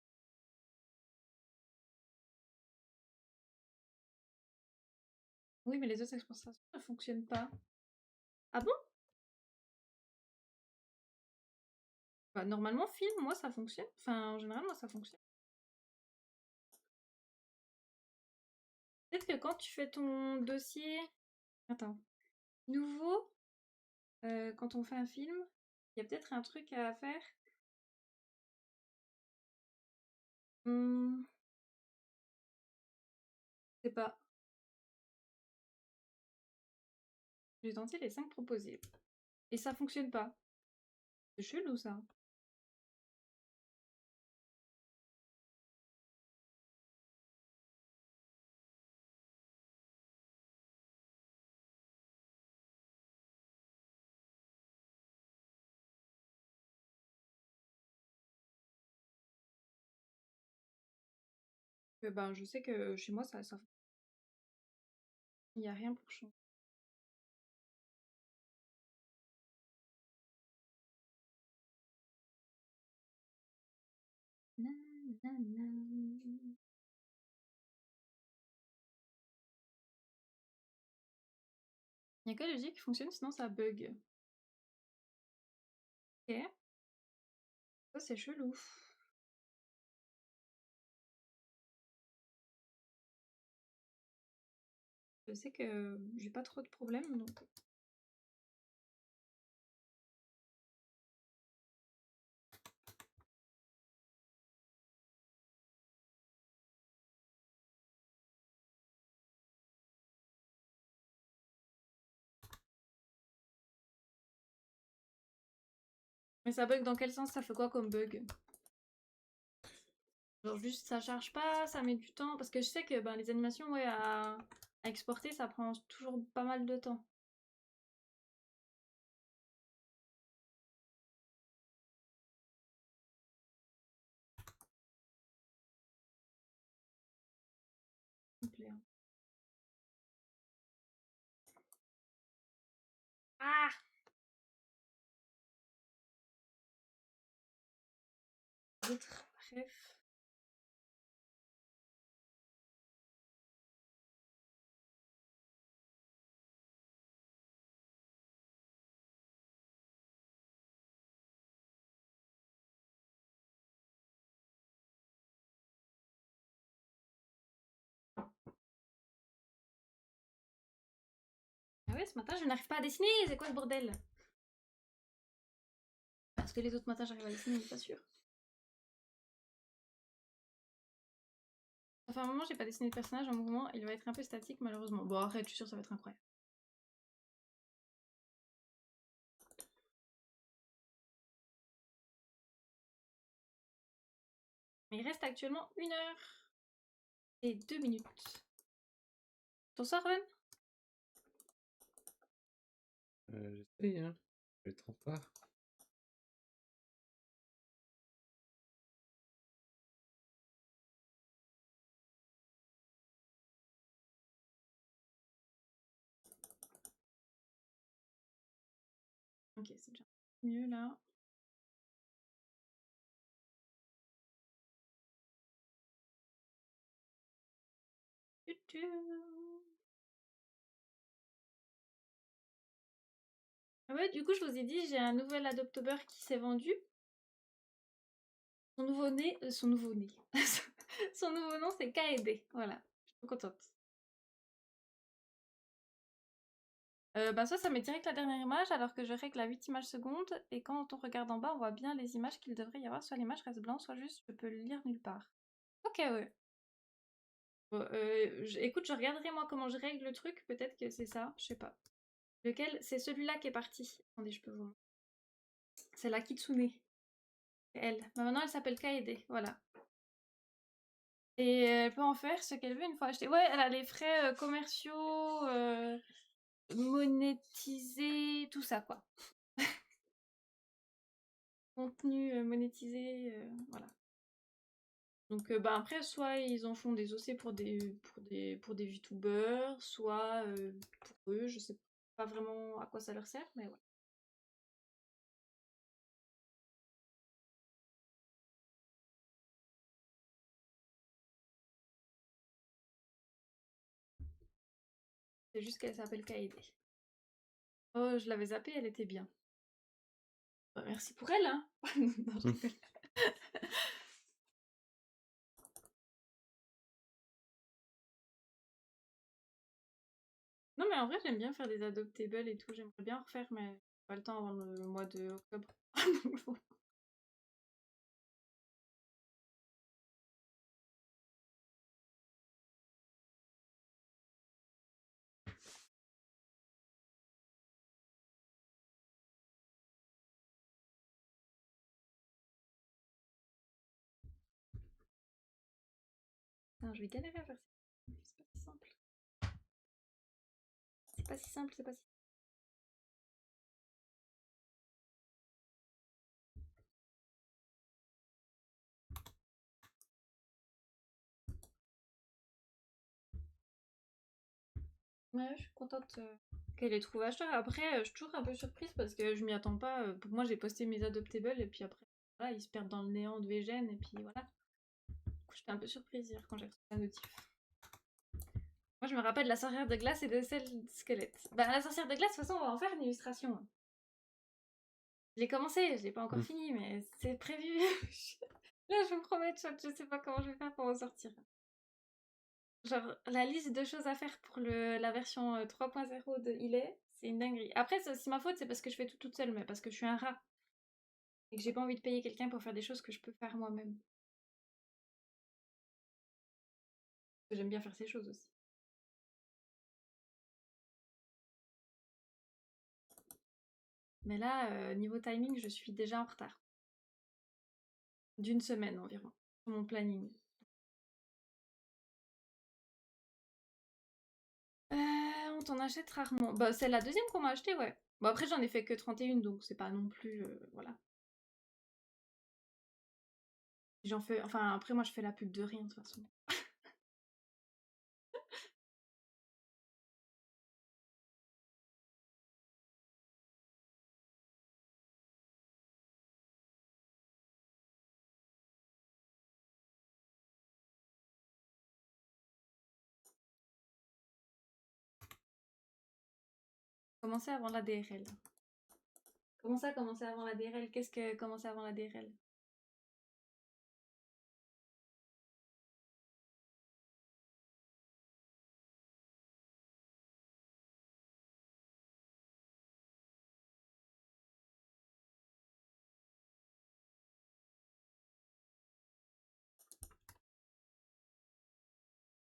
Oui, mais les autres exportations ne fonctionnent pas. Ah bon? Bah, normalement, film, moi, ça fonctionne. Enfin, en général, moi, ça fonctionne. Peut-être que quand tu fais ton dossier... Attends. Nouveau, quand on fait un film, il y a peut-être un truc à faire. Je sais pas. J'ai tenté les 5 proposés. Et ça fonctionne pas. C'est chelou, ça. Ben, je sais que chez moi, ça il y a rien pour changer. Il y a que le J qui fonctionne, sinon ça bug. Ok. Ça, c'est chelou. Je sais que j'ai pas trop de problèmes, donc... Mais ça bug dans quel sens? Ça fait quoi comme bug? Genre juste ça charge pas, ça met du temps? Parce que je sais que ben, les animations, ouais, à exporter, ça prend toujours pas mal de temps. Complet, hein. Ah! D'autres, bref. Ah ouais, ce matin, je n'arrive pas à dessiner, c'est quoi ce bordel? Parce que les autres matins, j'arrive à dessiner, mais pas sûr. Enfin, à un moment, j'ai pas dessiné de personnage en mouvement, il va être un peu statique, malheureusement. Bon, arrête, je suis sûre que ça va être incroyable. Mais il reste actuellement 1 heure et 2 minutes. T'en sors, Ren? J'essaye, hein. Je vais être en retard. Ok, c'est déjà mieux là. Ah ouais, du coup, je vous ai dit, j'ai un nouvel Adoptober qui s'est vendu. Son nouveau-né, son nouveau-né. Son nouveau nom, c'est Kaede. Voilà, je suis trop contente. Bah ça met direct la dernière image alors que je règle à 8 images secondes et quand on regarde en bas on voit bien les images qu'il devrait y avoir, soit l'image reste blanc, soit juste je peux le lire nulle part. Ok, ouais. Bon, écoute, je regarderai moi comment je règle le truc, peut-être que c'est ça, je sais pas. Lequel? C'est celui-là qui est parti. Attendez, je peux vous... C'est la Kitsune. C'est elle. Bah, maintenant elle s'appelle Kaede, voilà. Et elle peut en faire ce qu'elle veut une fois achetée. Ouais, elle a les frais commerciaux, monétisés, tout ça quoi. Contenu monétisé, voilà. Donc bah après, soit ils en font des OC pour des VTubers, soit pour eux, je sais pas vraiment à quoi ça leur sert, mais ouais. C'est juste qu'elle s'appelle Kaede. Oh, je l'avais zappée, elle était bien. Bah, merci pour elle, hein. Non, je rigole. Non, mais en vrai, j'aime bien faire des adoptables et tout. J'aimerais bien en refaire, mais pas le temps avant le mois de octobre. Non, je vais galérer à faire ça. C'est pas si simple. C'est pas si simple, c'est pas si. Ouais, je suis contente qu'elle ait trouvé acheteur. Après, je suis toujours un peu surprise parce que je m'y attends pas. Pour moi, j'ai posté mes adoptables et puis après, voilà, ils se perdent dans le néant de VGN et puis voilà. Du coup, j'étais un peu surprise hier quand j'ai reçu la notif. Moi, je me rappelle de la sorcière de glace et de celle de squelette. Bah, la sorcière de glace, de toute façon, on va en faire une illustration. Je l'ai commencé, je l'ai pas encore fini, mais c'est prévu. Là, je me promets, chat, je sais pas comment je vais faire pour en sortir. Genre, la liste de choses à faire pour la version 3.0 de Ilé, c'est une dinguerie. Après, c'est aussi ma faute, c'est parce que je fais tout toute seule, mais parce que je suis un rat. Et que j'ai pas envie de payer quelqu'un pour faire des choses que je peux faire moi-même. J'aime bien faire ces choses aussi. Mais là, niveau timing, je suis déjà en retard. D'une semaine environ, sur mon planning. On t'en achète rarement. Bah, c'est la deuxième qu'on m'a acheté, ouais. Bon, après, j'en ai fait que 31, donc c'est pas non plus. Voilà. J'en fais. Enfin, après, moi, je fais la pub de rien, de toute façon. Commencer avant la DRL. Comment ça, commencer avant la DRL? Qu'est-ce que commencer avant la DRL?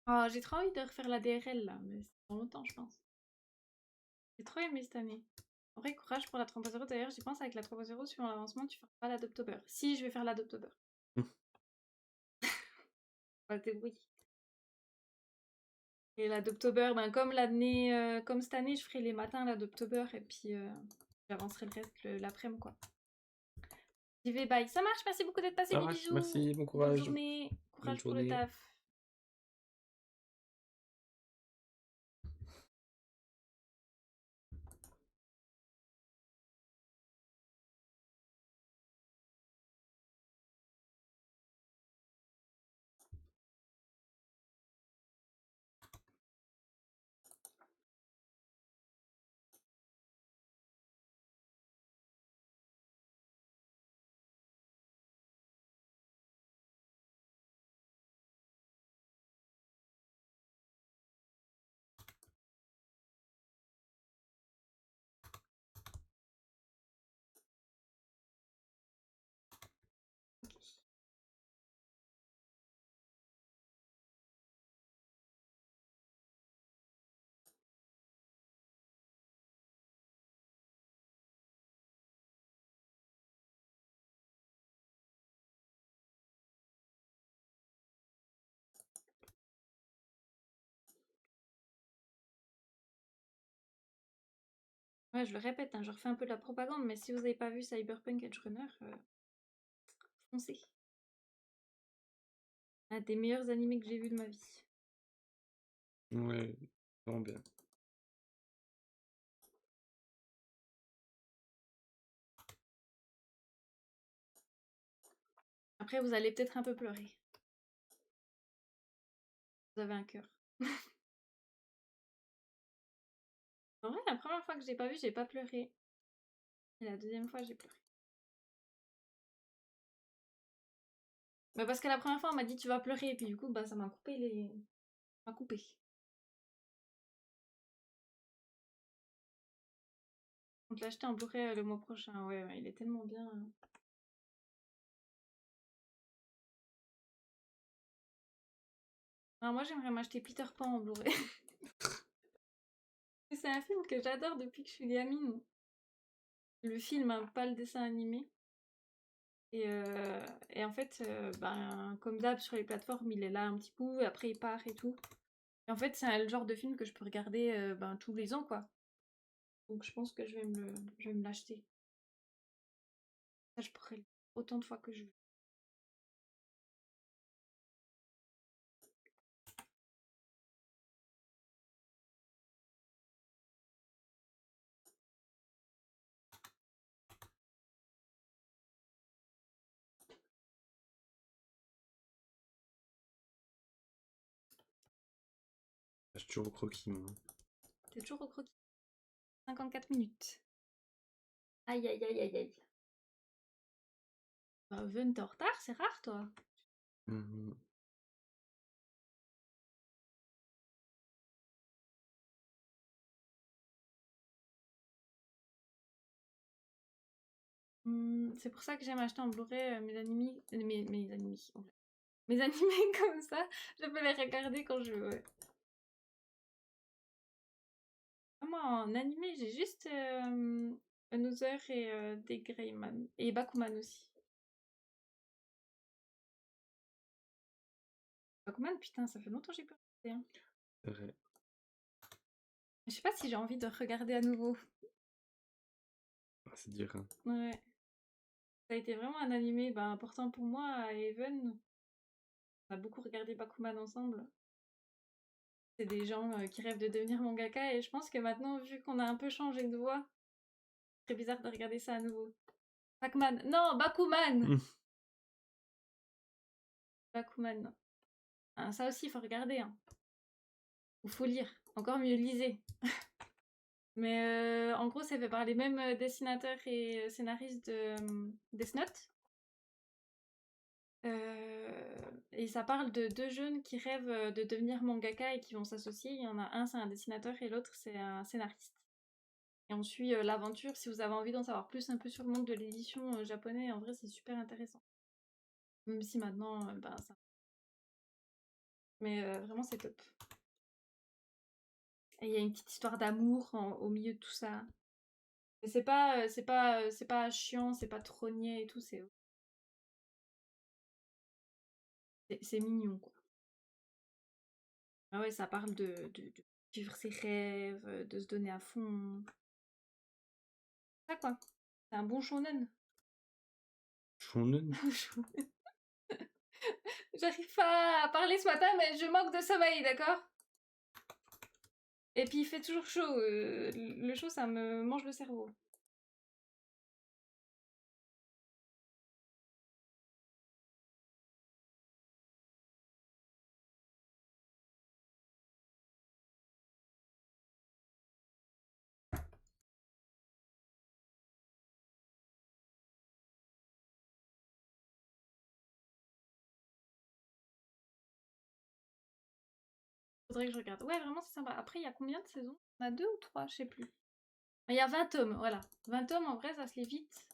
Oh, j'ai trop envie de refaire la DRL là, mais c'est dans longtemps, je pense. J'ai trop aimé cette année. En vrai, courage pour la 3.0. D'ailleurs, j'y pense avec la 3.0, suivant l'avancement, tu feras pas l'Adoptober. Si, je vais faire l'Adoptober. On va se débrouiller. Et l'Adoptober, ben, comme l'année, comme cette année, je ferai les matins l'Adoptober et puis j'avancerai le reste l'après-midi, quoi. J'y vais, bye. Ça marche, merci beaucoup d'être passé, Ça des marche, bisous. merci, bon Bonne courage. journée, Bonne courage pour le journée. taf. Ouais, je le répète, hein, je refais un peu de la propagande, mais si vous n'avez pas vu Cyberpunk Edge Runner, foncez. Un des meilleurs animés que j'ai vus de ma vie. Ouais, vraiment bien. Après, vous allez peut-être un peu pleurer. Vous avez un cœur. En vrai, la première fois que j'ai pas vu, j'ai pas pleuré. Et la deuxième fois, j'ai pleuré. Bah parce que la première fois, on m'a dit tu vas pleurer, et puis du coup, bah ça m'a coupé les. Ça m'a coupé. On te l'a acheté en Blu-ray le mois prochain. Ouais, ouais, il est tellement bien. Alors moi, j'aimerais m'acheter Peter Pan en Blu-ray. C'est un film que j'adore depuis que je suis gamine. Le film, hein, pas le dessin animé. Et en fait, ben, comme d'hab sur les plateformes, il est là un petit coup, après il part et tout. Et en fait, c'est le genre de film que je peux regarder ben, tous les ans, quoi. Donc je pense que je vais me l'acheter. Ça, je pourrais le voir autant de fois que je veux. Je suis toujours au croquis, moi. T'es toujours au croquis. 54 minutes. Aïe, aïe, aïe, aïe, aïe. Bah, Ven, t'es en retard, c'est rare, toi. Mhm. C'est pour ça que j'aime acheter en Blu-ray mes animés. Mes animés. Oh. Mes animés comme ça, je peux les regarder quand je veux. Ouais. Moi, en animé, j'ai juste Another et des Greyman. Et Bakuman aussi. Bakuman, putain, ça fait longtemps que j'ai pas regardé. Hein. C'est vrai. Je sais pas si j'ai envie de regarder à nouveau. Ah, c'est dur, hein. Ouais. Ça a été vraiment un animé bah, important pour moi à Even. On a beaucoup regardé Bakuman ensemble. C'est des gens qui rêvent de devenir mangaka et je pense que maintenant, vu qu'on a un peu changé de voix, c'est bizarre de regarder ça à nouveau. Pac-Man. Non, Bakuman. Bakuman. Ah, ça aussi, il faut regarder. Hein. Ou faut lire. Encore mieux, lisez. Mais en gros, c'est fait par les mêmes dessinateurs et scénaristes de Death Note. Et ça parle de deux jeunes qui rêvent de devenir mangaka et qui vont s'associer. Il y en a un, c'est un dessinateur et l'autre, c'est un scénariste. Et on suit l'aventure. Si vous avez envie d'en savoir plus un peu sur le monde de l'édition japonais, en vrai, c'est super intéressant. Même si maintenant, ben ça. Mais vraiment, c'est top. Et il y a une petite histoire d'amour au milieu de tout ça. Mais c'est pas chiant, c'est pas trop niais et tout. C'est mignon, quoi. Ah ouais, ça parle de vivre ses rêves, de se donner à fond. Ça, quoi. C'est un bon shonen. Shonen. J'arrive pas à parler ce matin, mais je manque de sommeil, d'accord? Et puis il fait toujours chaud. Le chaud, ça me mange le cerveau. Faudrait que je regarde. Ouais, vraiment, c'est sympa. Après, il y a combien de saisons? Il y en a 2 ou 3, je sais plus. Il y a 20 tomes, voilà. 20 tomes, en vrai, ça se lit vite.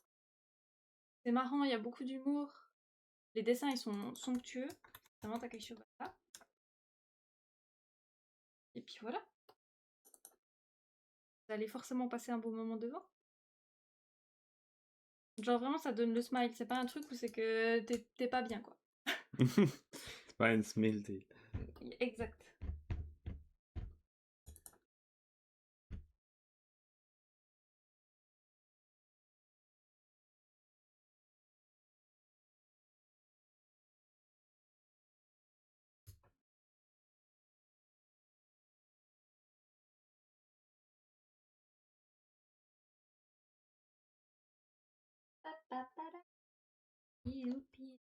C'est marrant, il y a beaucoup d'humour. Les dessins, ils sont somptueux. Vraiment, t'as quelque chose là. Et puis voilà. Vous allez forcément passer un bon moment devant. Genre, vraiment, ça donne le smile. C'est pas un truc où c'est que t'es pas bien, quoi. C'est pas une smile. Exact. Youpi.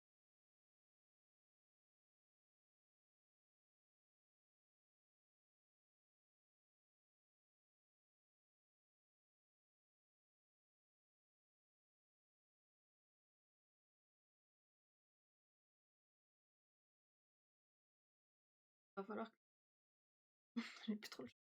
Va falloir que j'ai plus trop le choix.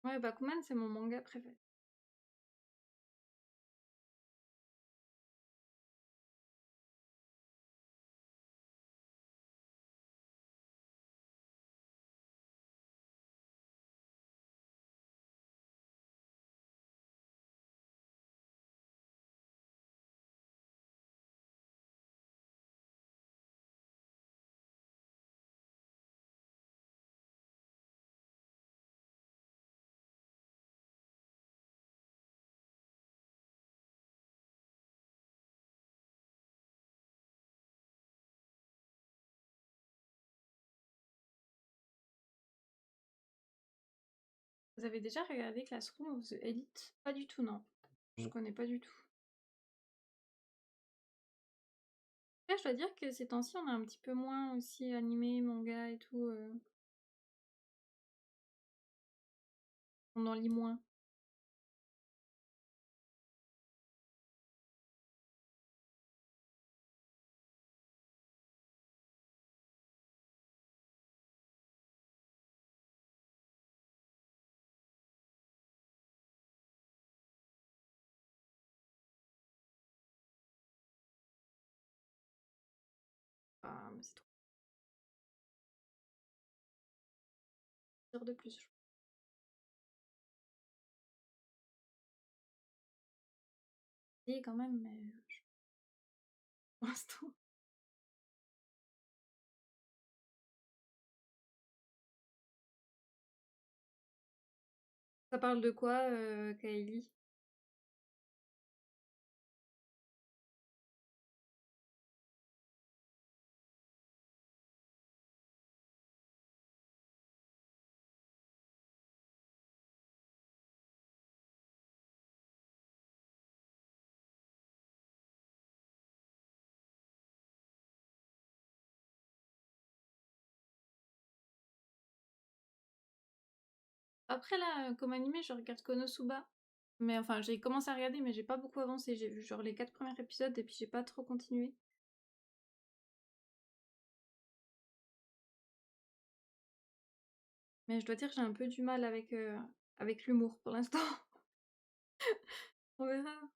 Ouais, Bakuman, c'est mon manga préféré. Vous avez déjà regardé Classroom of the Elite? Pas du tout, non. Je connais pas du tout. Après, je dois dire que ces temps-ci, on a un petit peu moins aussi animé, manga et tout. On en lit moins. Ah, mais c'est trop de plus. Et quand même, mais pour l'instant. Ça parle de quoi, Kaeli? Après là, comme animé, je regarde Konosuba. Mais enfin, j'ai commencé à regarder, mais j'ai pas beaucoup avancé. J'ai vu genre les 4 premiers épisodes et puis j'ai pas trop continué. Mais je dois dire que j'ai un peu du mal avec l'humour pour l'instant. On verra.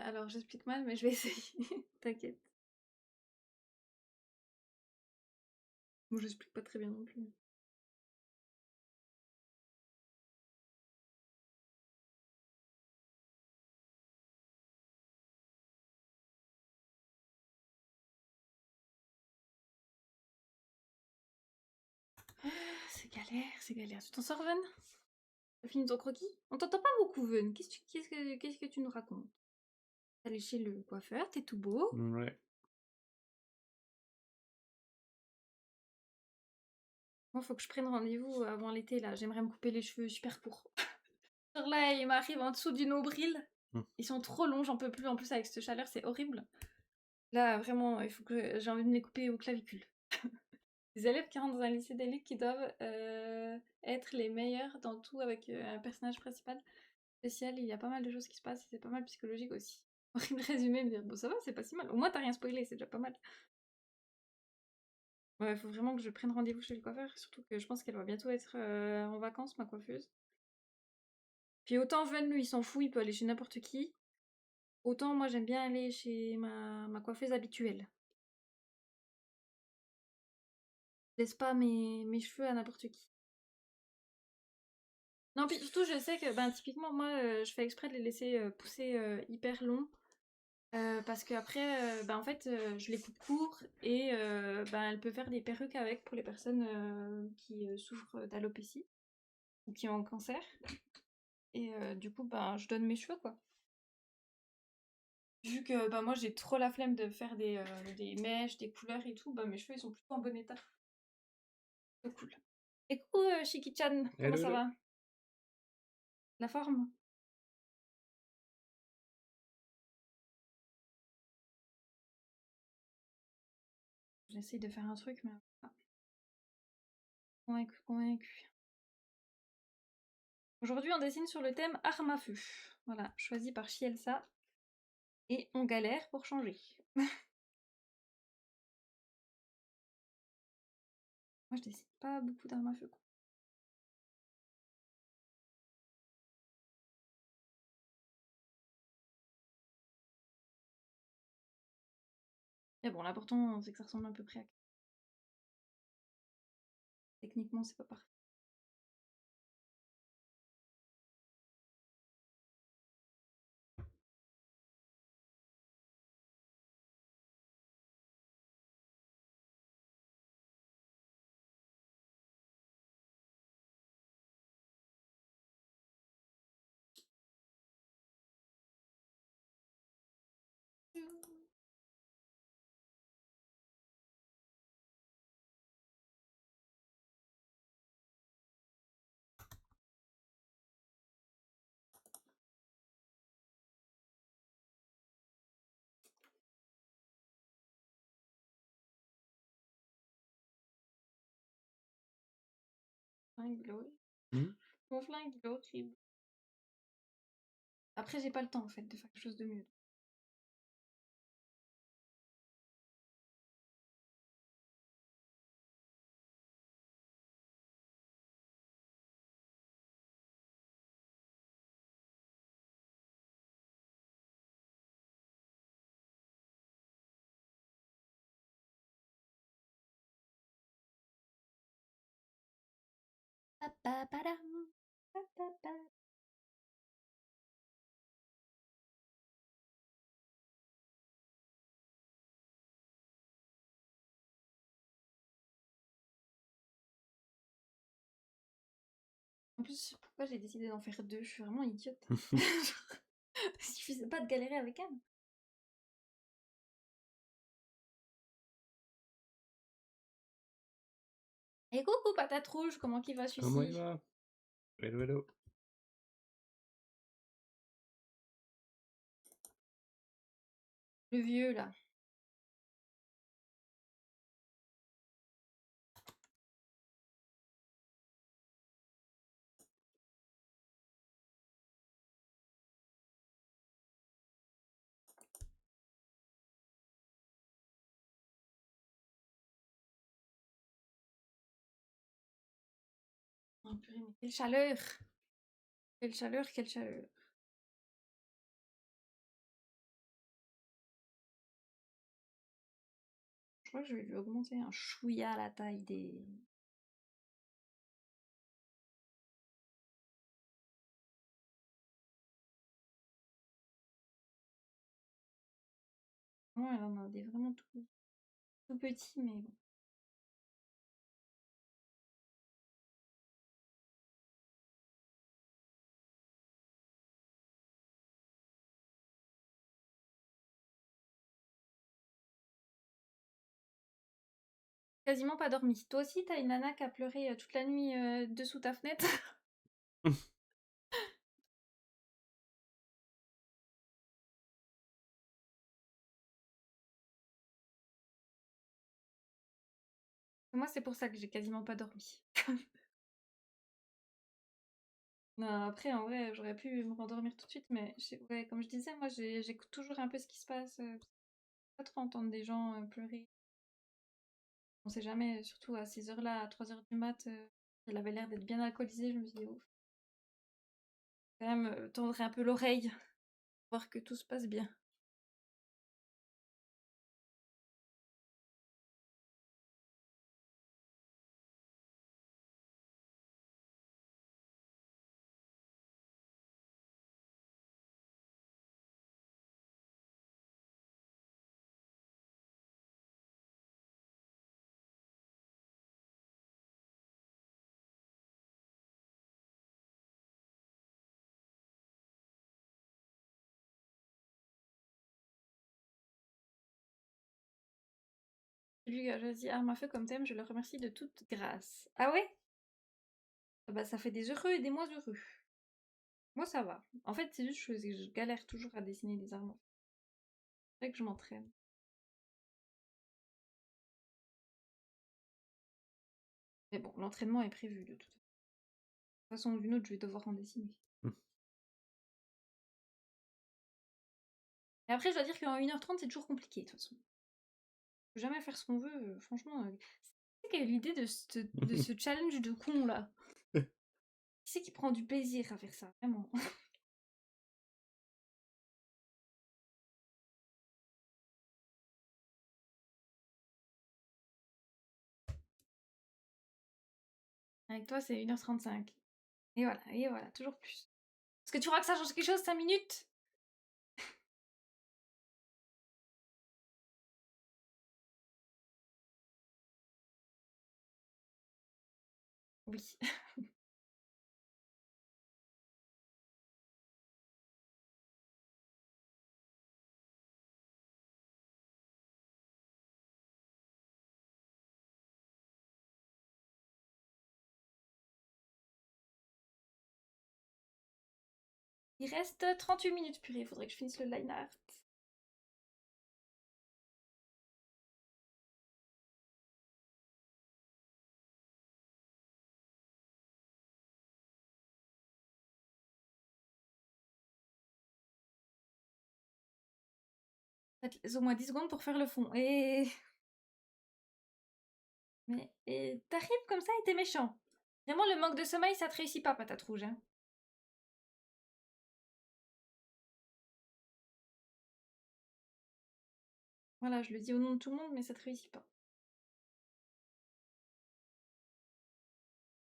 Alors j'explique mal, mais je vais essayer. T'inquiète. Bon, j'explique pas très bien non plus. C'est galère, c'est galère. Tu t'en sors, Ven? T'as fini ton croquis? On t'entend pas beaucoup, Ven. Qu'est-ce que tu nous racontes? T'es allé chez le coiffeur, t'es tout beau. Ouais. Moi, faut que je prenne rendez-vous avant l'été, là. J'aimerais me couper les cheveux super courts. Genre là, ils m'arrivent en dessous du nombril. Ils sont trop longs, j'en peux plus. En plus, avec cette chaleur, c'est horrible. Là, vraiment, il faut que j'ai envie de me les couper aux clavicules. Les élèves qui rentrent dans un lycée d'élite qui doivent être les meilleurs dans tout avec un personnage principal spécial. Il y a pas mal de choses qui se passent et c'est pas mal psychologique aussi. Horrible résumé, me dire bon, ça va, c'est pas si mal. Au moins, t'as rien spoilé, c'est déjà pas mal. Ouais, faut vraiment que je prenne rendez-vous chez le coiffeur, surtout que je pense qu'elle va bientôt être en vacances, ma coiffeuse. Puis autant Ven, lui, il s'en fout, il peut aller chez n'importe qui. Autant moi, j'aime bien aller chez ma coiffeuse habituelle. laisse pas mes cheveux à n'importe qui. Non, puis surtout, je sais que, ben, typiquement, moi, je fais exprès de les laisser pousser hyper longs. Parce qu'après, ben, en fait, je les coupe court et ben, elle peut faire des perruques avec pour les personnes qui souffrent d'alopécie ou qui ont un cancer. Et du coup, ben, je donne mes cheveux, quoi. Vu que ben, moi, j'ai trop la flemme de faire des mèches, des couleurs et tout, ben, mes cheveux, ils sont plutôt en bon état. C'est cool. Et coucou, Shiki-chan, comment Hello, ça hello. va? La forme? J'essaye de faire un truc, mais... ah, convaincu, convaincu. Aujourd'hui, on dessine sur le thème arme à feu. Voilà, choisi par Chielsa. Et on galère pour changer. Moi, je dessine pas beaucoup d'armes à feu, quoi. Mais bon, l'important, c'est que ça ressemble à peu près à... Techniquement, c'est pas parfait. Flingue, il est horrible. Mon flingue, il est horrible. Après, j'ai pas le temps, en fait, de faire quelque chose de mieux. En plus, pourquoi j'ai décidé d'en faire deux? Je suis vraiment idiote. Il suffisait pas de galérer avec elle. Et coucou, patate rouge, comment qu'il va Comment il celui-ci? va? Hello, hello. Le vieux, là. Oh, purée, mais quelle chaleur! Quelle chaleur, quelle chaleur. Je crois que je vais lui augmenter un chouïa la taille des... Ouais, elle en a des vraiment tout petits, mais bon. Quasiment pas dormi. Toi aussi, t'as une nana qui a pleuré toute la nuit dessous ta fenêtre? Moi, c'est pour ça que j'ai quasiment pas dormi. Non, après, en vrai, j'aurais pu me rendormir tout de suite, mais ouais, comme je disais, moi, j'écoute toujours un peu ce qui se passe. Pas trop entendre des gens pleurer. On sait jamais, surtout à ces heures-là, à 3 heures du mat, elle avait l'air d'être bien alcoolisée. Je me suis dit, ouf, quand même tendre un peu l'oreille, voir que tout se passe bien. Lui a choisi arme à feu comme thème, je le remercie de toute grâce. Ah ouais? Bah ça fait des heureux et des moins heureux. Moi ça va. En fait c'est juste que je galère toujours à dessiner des armes. C'est vrai que je m'entraîne. Mais bon, l'entraînement est prévu de toute façon ou d'une autre, je vais devoir en dessiner. Mmh. Et après je dois dire qu'en 1h30 c'est toujours compliqué de toute façon. On peut jamais faire ce qu'on veut, franchement. C'est qui a eu l'idée de ce challenge de con là? Qui c'est qui prend du plaisir à faire ça, vraiment? Avec toi c'est 1h35. Et voilà, toujours plus. Est-ce que tu crois que ça change quelque chose 5 minutes? Oui. Il reste 38 minutes, purée, faudrait que je finisse le line art. Au moins 10 secondes pour faire le fond. Mais t'arrives comme ça et t'es méchant. Vraiment, le manque de sommeil, ça te réussit pas, patate rouge. Hein. Voilà, je le dis au nom de tout le monde, mais ça te réussit pas.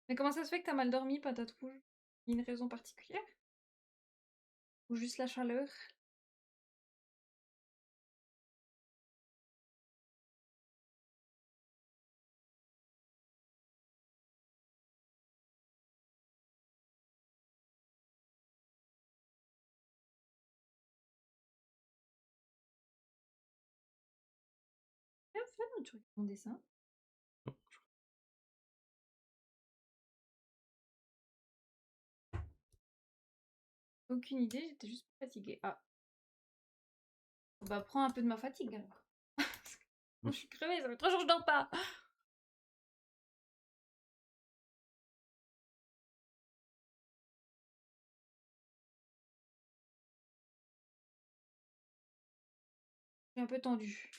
Mais comment ça se fait que t'as mal dormi, patate rouge? Il y a une raison particulière? Ou juste la chaleur? Fais tu regardes mon dessin. Aucune idée, j'étais juste fatiguée. Ah. Bah, prends un peu de ma fatigue alors. Je suis crevée, ça fait 3 jours que je dors pas. Je suis un peu tendue.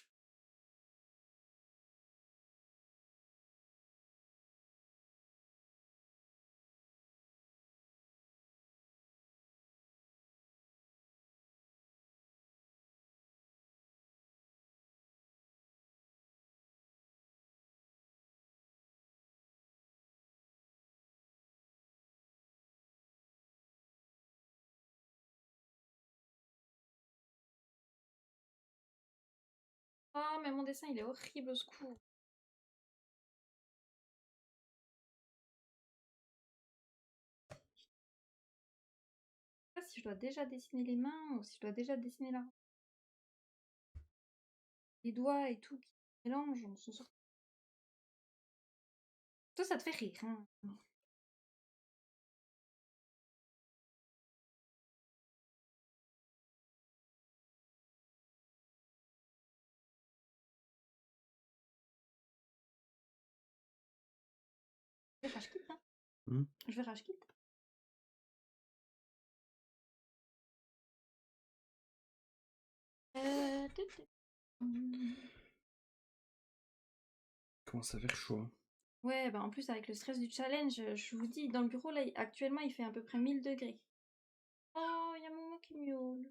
Oh, mais mon dessin, il est horrible, au secours. Je sais pas si je dois déjà dessiner les mains ou si je dois déjà dessiner les doigts et tout qui se mélangent. On s'en sort. Toi, ça te fait rire, hein. Je vais rage quitte, hein. Mmh. Je vais rage quitte. Euh... Commence à faire chaud. Hein. Ouais, bah en plus, avec le stress du challenge, je vous dis, dans le bureau, là, actuellement, il fait à peu près 1000 degrés. Oh, il y a maman qui miaule.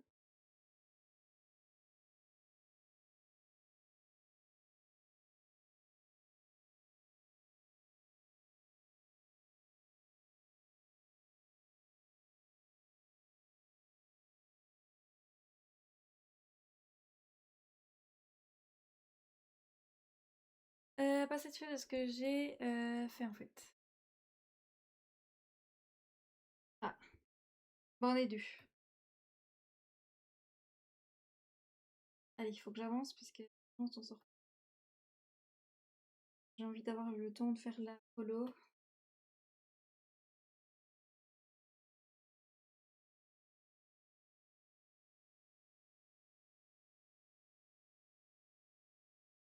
Pas cette chose de ce que j'ai fait en fait. Ah, bon, on est deux. Allez, il faut que j'avance puisque on s'en sort. J'ai envie d'avoir le temps de faire la colo.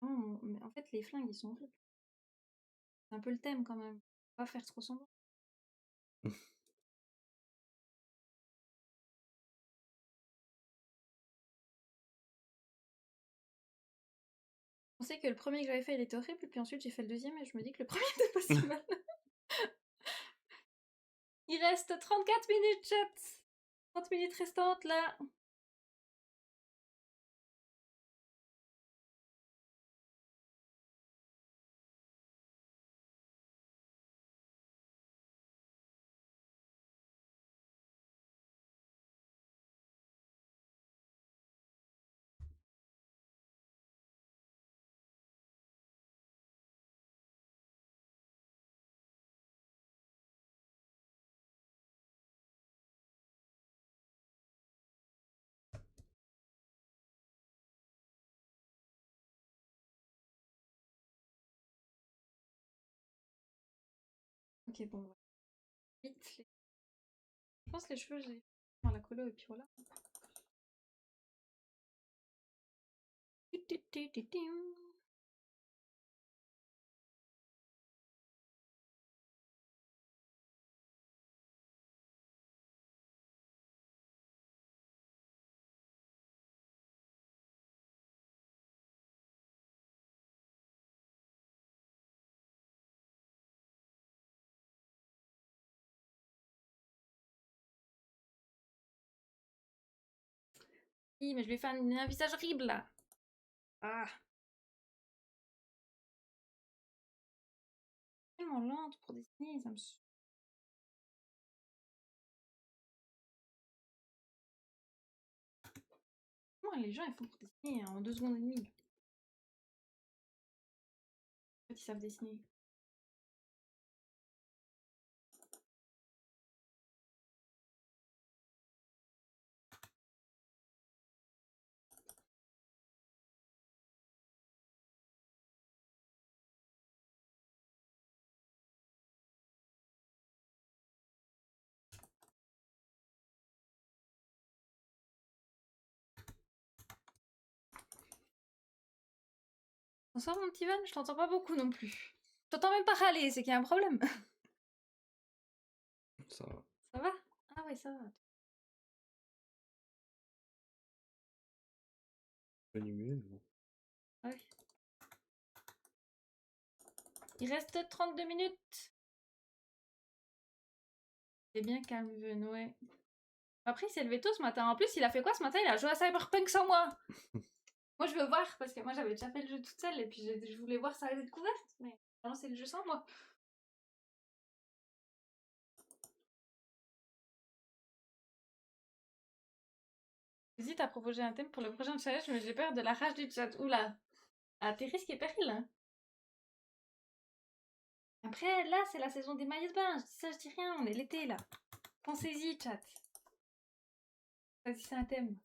Non, mais en fait, les flingues, ils sont horribles. C'est un peu le thème quand même. Faut pas faire trop semblant. Je pensais que le premier que j'avais fait, il était horrible, puis ensuite j'ai fait le deuxième et je me dis que le premier était pas si mal. Il reste 34 minutes, chat. 30 minutes restantes, là. Ok, bon, vite. Je pense que les cheveux, j'ai dans la colo et puis voilà. Oui, mais je vais faire un visage horrible là. Ah. Tellement lente pour dessiner, ça me. Comment les gens ils font pour dessiner en 2 secondes et demie? En fait, ils savent dessiner. Bonsoir mon petit Van, je t'entends pas beaucoup non plus. Je t'entends même pas râler, c'est qu'il y a un problème. Ça va. Ça va? Ah ouais, ça va. Venu mieux, non? Ouais. Il reste 32 minutes. C'est bien calme, ouais. Après, il s'est levé tôt ce matin. En plus, il a fait quoi ce matin? Il a joué à Cyberpunk sans moi. Moi, je veux voir parce que moi, j'avais déjà fait le jeu toute seule et puis je voulais voir sa découverte. Mais non, c'est le jeu sans moi. J'hésite à proposer un thème pour le prochain challenge, mais j'ai peur de la rage du chat. Oula, à tes risques et périls. Hein. Après, là, c'est la saison des maillots de bain. Je dis ça, je dis rien. On est l'été, là. Pensez-y, chat. Choisissez un thème.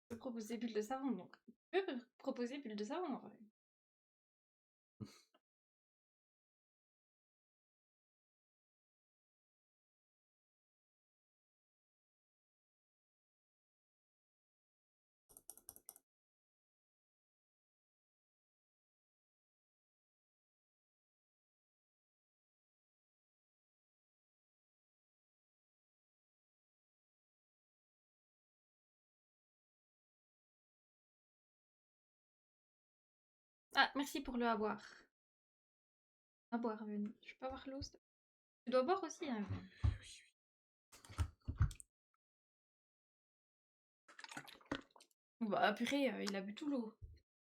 Je peux proposer bulle de savon, donc. Je peux proposer bulle de savon, en vrai. Ah, merci pour le à boire. À boire, Venez. Je peux avoir l'eau, s'il te plaît. Tu dois boire aussi, hein. Bah purée, il a bu tout l'eau.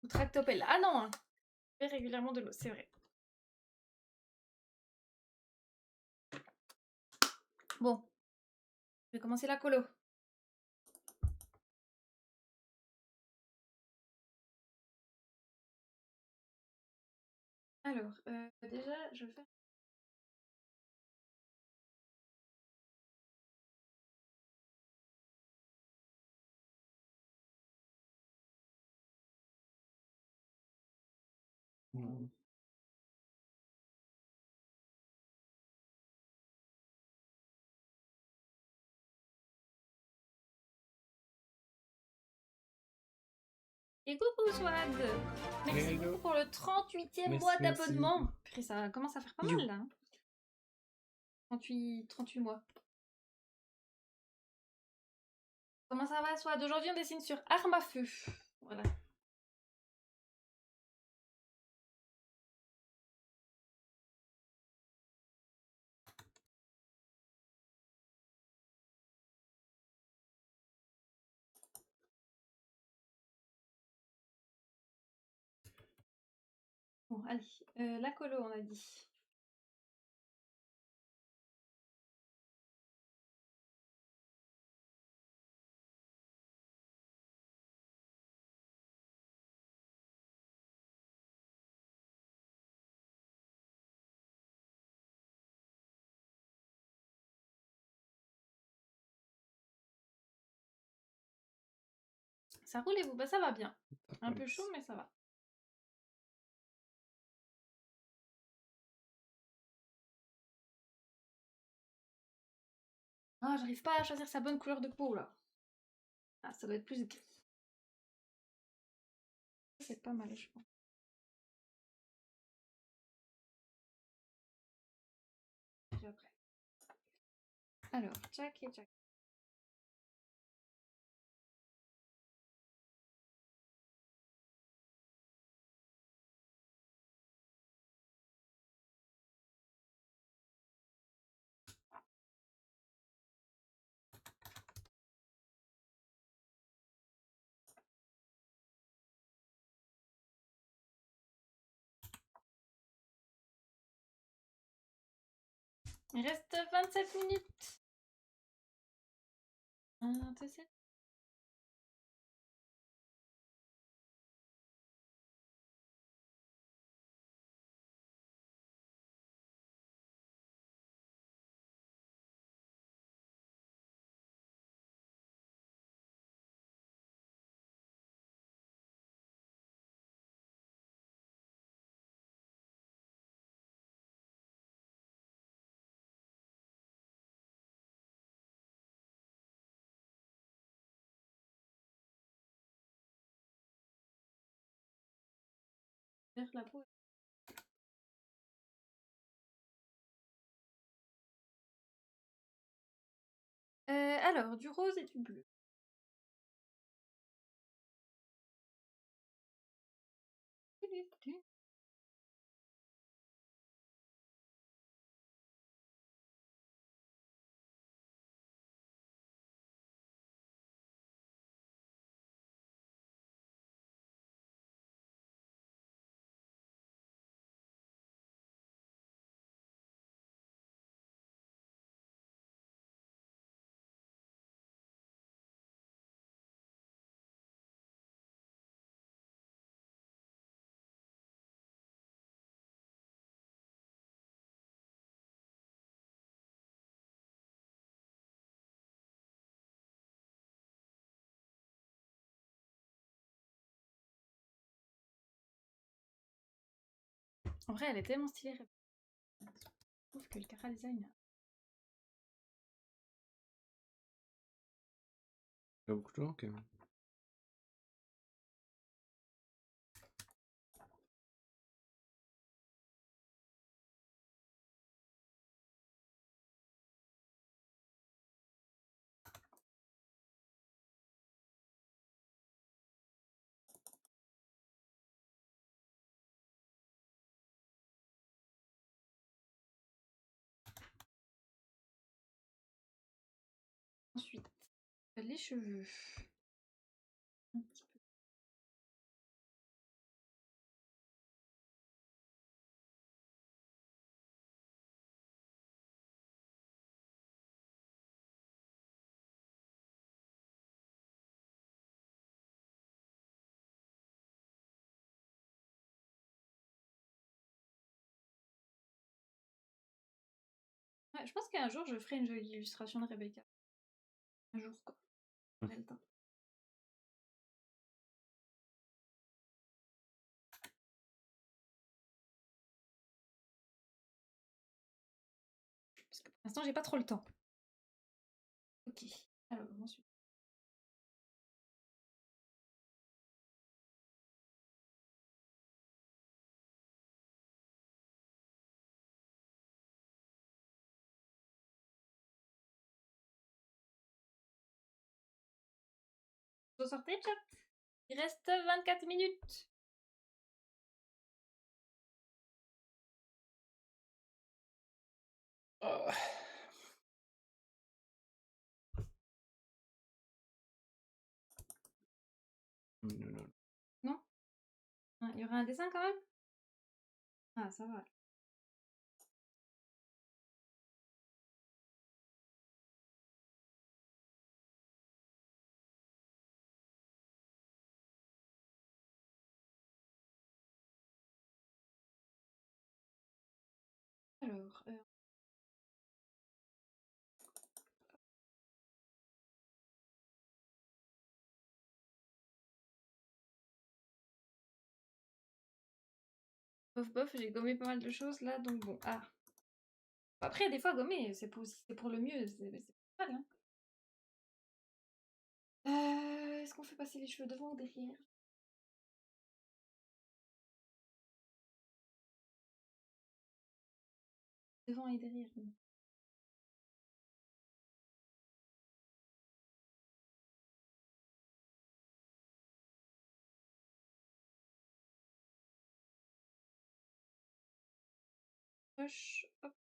Tractopelle. Ah non, hein. Il fait régulièrement de l'eau, c'est vrai. Bon, je vais commencer la colo. Alors, déjà, je vais faire... Mmh. Et coucou Swad. Merci Hello. beaucoup pour le 38e Merci, mois merci. d'abonnement. Purée, ça commence à faire pas You. mal là. Hein. 38 mois. Comment ça va Swad? Aujourd'hui on dessine sur arme à feu. Voilà. Bon, allez. La colo, on a dit. Ça roule et vous? Bah ça va bien. Un peu chaud, mais ça va. Ah, j'arrive pas à choisir sa bonne couleur de peau là. Ah, ça doit être plus gris. C'est pas mal, je pense. Déjà prêt. Alors, tchac et tchac. Il reste 27 minutes. 27. La peau. Alors, du rose et du bleu. En vrai, elle est tellement stylée. Je trouve que le Cara Design. Il y a beaucoup de gens quand même. Ensuite, les cheveux. Un petit peu. Ouais, je pense qu'un jour, je ferai une jolie illustration de Rebecca. Un jour, quoi. J'aurai le temps. Parce que pour l'instant, j'ai pas trop le temps. Ok. Alors, ensuite. Vous sortez, chat? Il reste 24 minutes. Ah. Non. Non? Ah, il y aura un dessin quand même? Ah, ça va. Alors, bof, j'ai gommé pas mal de choses là, donc bon. Ah. Après, des fois, gommer, c'est pour le mieux, c'est pas mal. Hein. Est-ce qu'on fait passer les cheveux devant ou derrière? Devant et derrière. Poche, hop.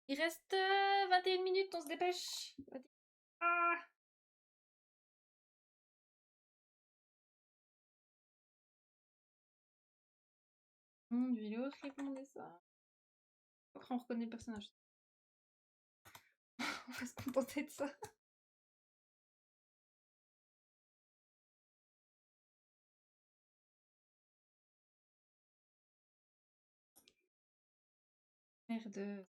Il reste 21 minutes, on se dépêche. Ah. Mon dieu, il est horrible mon dessin. Après, on reconnaît le personnage. On va se contenter de ça. Merde.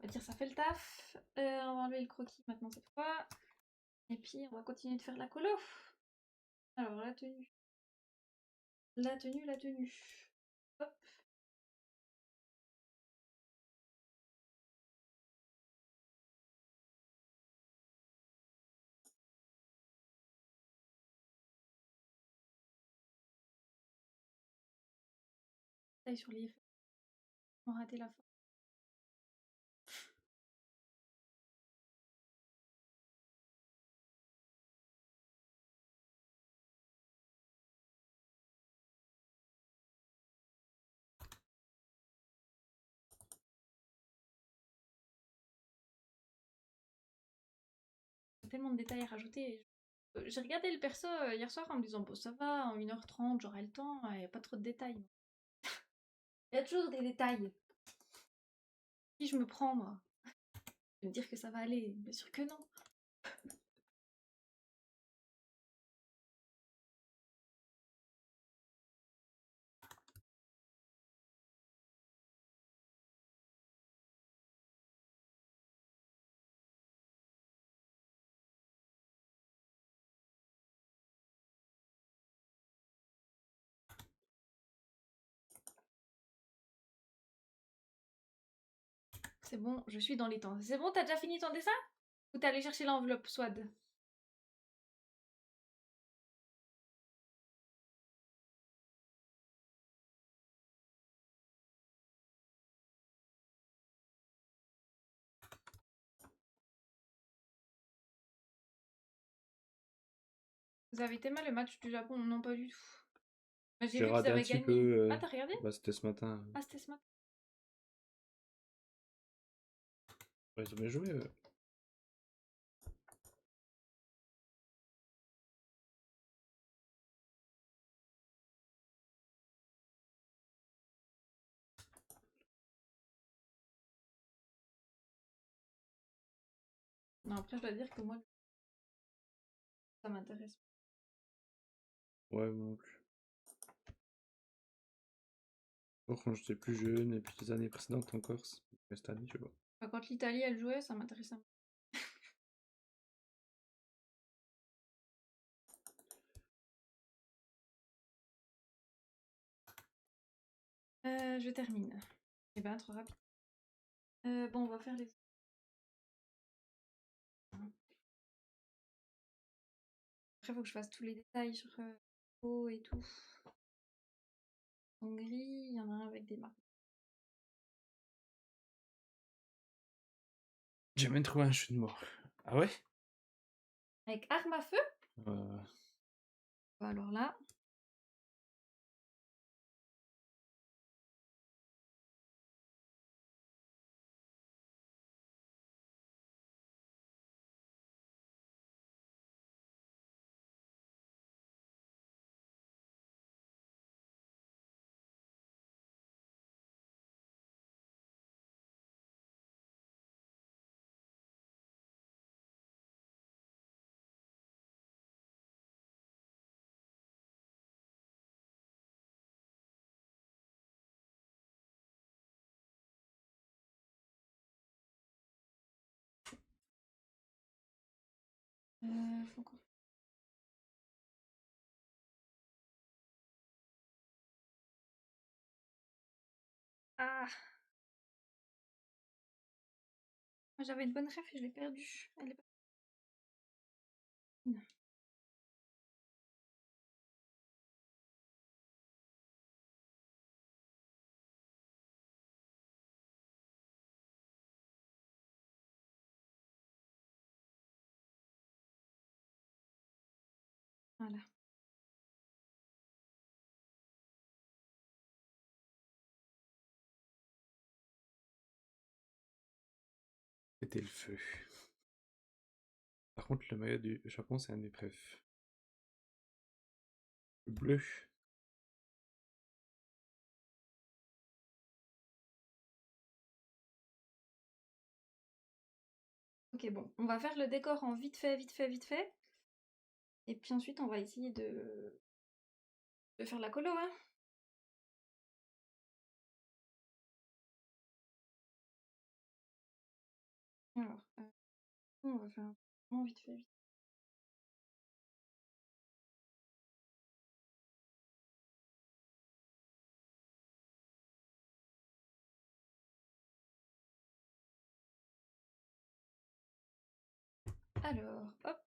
On va dire ça fait le taf. On va enlever le croquis maintenant cette fois. Et puis on va continuer de faire la colo. Alors la tenue. La tenue. Hop. Taille sur les feuilles. On a raté la fin. tellement de détails à rajouter. J'ai regardé le perso hier soir en me disant, bon, ça va, en 1h30, j'aurai le temps, il n'y a pas trop de détails. Il y a toujours des détails. Qui je me prends, moi? Je vais me dire que ça va aller, bien sûr que non. C'est bon, je suis dans les temps. C'est bon, t'as déjà fini ton dessin? Ou t'es allé chercher l'enveloppe, Swad? Vous avez été mal le match du Japon? Non, pas du tout. J'ai J'ai vu qu'ils raté un avaient petit gagné. peu. Ah, t'as regardé? Bah, c'était ce matin. Ah, c'était ce matin. Ouais, ils ont bien joué. Non, après, je dois dire que moi, ça m'intéresse. Ouais, moi non plus. Or, quand j'étais plus jeune, et puis les années précédentes encore, mais cette année, je sais pas. Enfin, quand l'Italie, elle jouait, ça m'intéressait. Je termine. Eh ben, trop rapide. Bon, on va faire les... Après, faut que je fasse tous les détails sur eau et tout. En gris, il y en a un avec des marques. J'ai même trouvé un jeu de mots. Ah ouais? Avec arme à feu? Euh, Bah, alors là... Faut qu'on... Ah! J'avais une bonne ref et je l'ai perdue. Elle est pas... Voilà. C'était le feu. Par contre, le maillot du Japon, c'est un des préf. Le bleu. Ok, bon. On va faire le décor en vite fait, vite fait, vite fait. Et puis ensuite, on va essayer de faire la colo, hein. Alors, on va faire vraiment vite fait, vite. Alors, hop.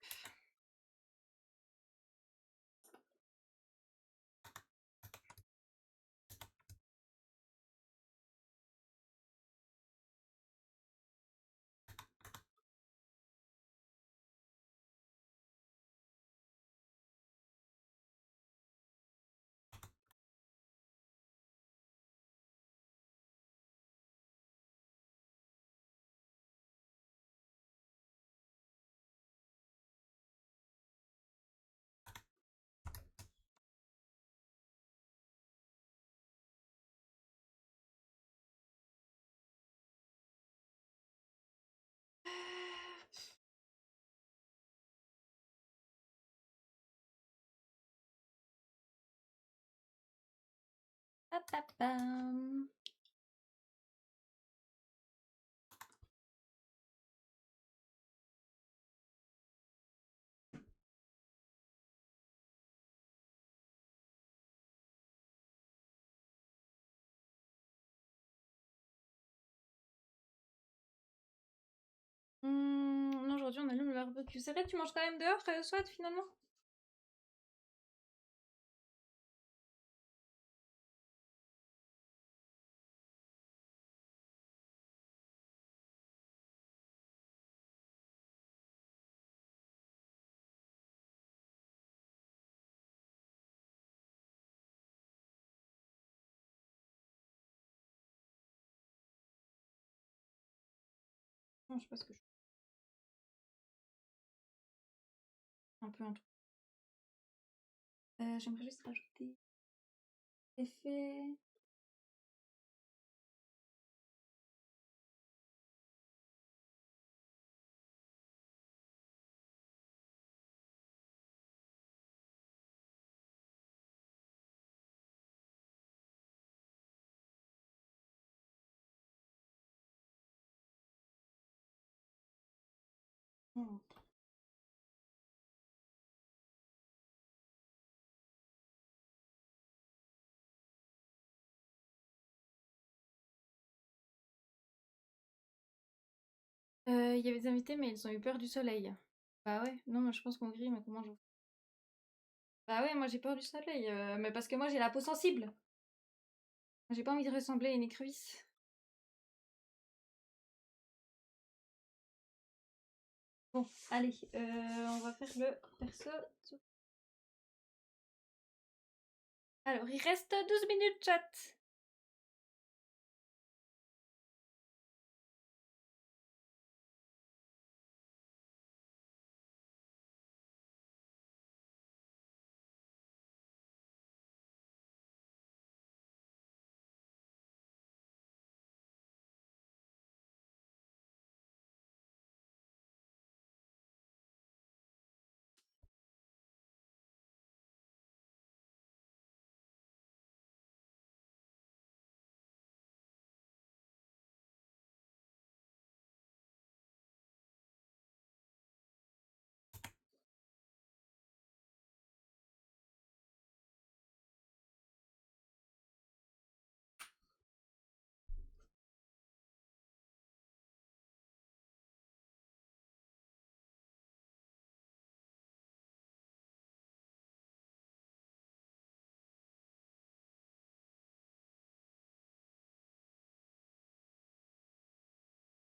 Pa-pa-pam. Non, aujourd'hui on allume le barbecue. C'est vrai, tu manges quand même dehors, soit finalement? Non, je sais pas ce que je fais. Un peu un truc. J'aimerais juste rajouter effet. Oh. Il y avait des invités, mais ils ont eu peur du soleil. Bah ouais, non, moi je pense qu'on grille, mais comment je... Bah ouais, moi j'ai peur du soleil, mais parce que moi j'ai la peau sensible. J'ai pas envie de ressembler à une écrevisse. Bon, allez, on va faire le perso. Alors, il reste 12 minutes, chat.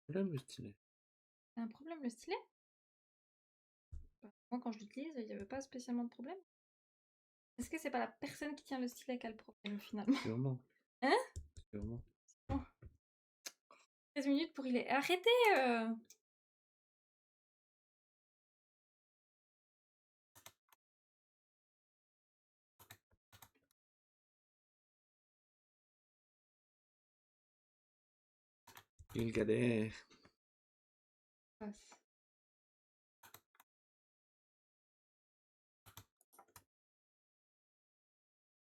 Problème le stylet. T'as un problème le stylet? Moi, quand je l'utilise, il n'y avait pas spécialement de problème. Est-ce que c'est pas la personne qui tient le stylet qui a le problème finalement? Sûrement. Hein? Sûrement. Bon. 13 minutes pour il est. Arrêtez Il galère. Passe.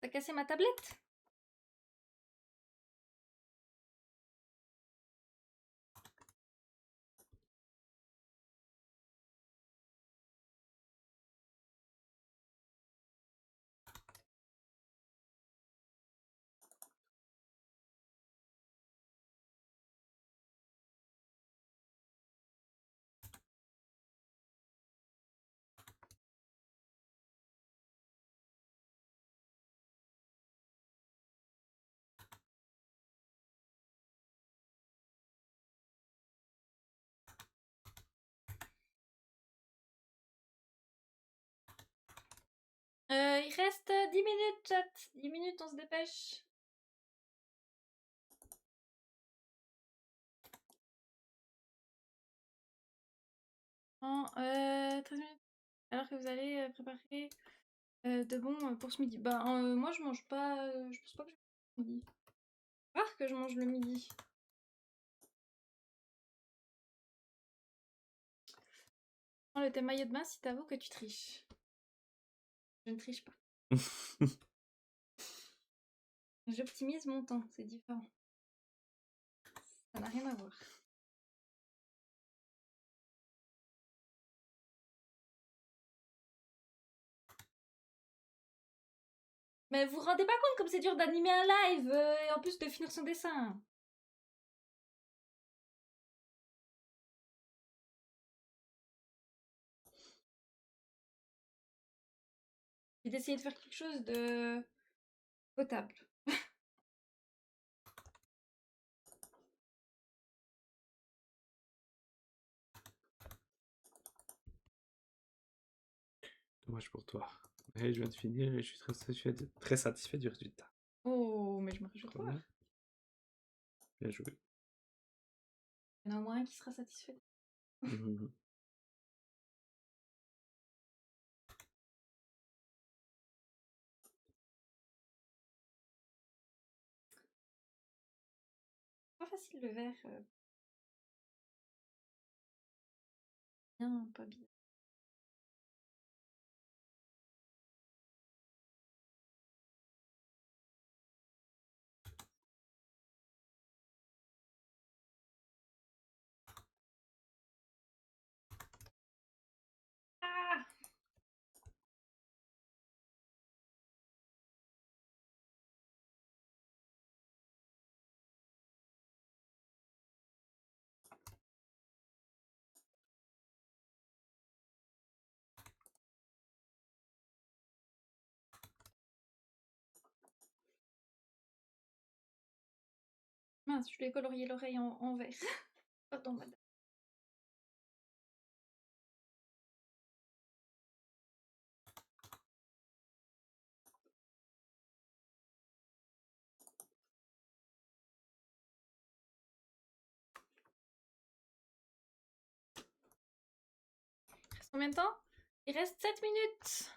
T'as cassé ma tablette? Il reste 10 minutes, chat. 10 minutes, on se dépêche. En 13 minutes. Alors que vous allez préparer de bon pour ce midi. Bah, moi, je mange pas. Je pense pas que je mange le midi. C'est rare que je mange le midi. Prends le thème maillot de bain si t'avoues que tu triches. Je ne triche pas. J'optimise mon temps, c'est différent. Ça n'a rien à voir. Mais vous vous rendez pas compte comme c'est dur d'animer un live et en plus de finir son dessin. Et d'essayer de faire quelque chose de potable. Dommage pour toi. Et je viens de finir et je suis très satisfait du résultat. Oh, mais je me réjouis de Trop voir. bien. Bien joué. Il y en a au moins un qui sera satisfait. Mhm. Pas facile le verre. Bien, pas bien. Ah! Mince, je lui ai colorié l'oreille en vert. Pardon, madame. Il reste combien de temps? Il reste 7 minutes.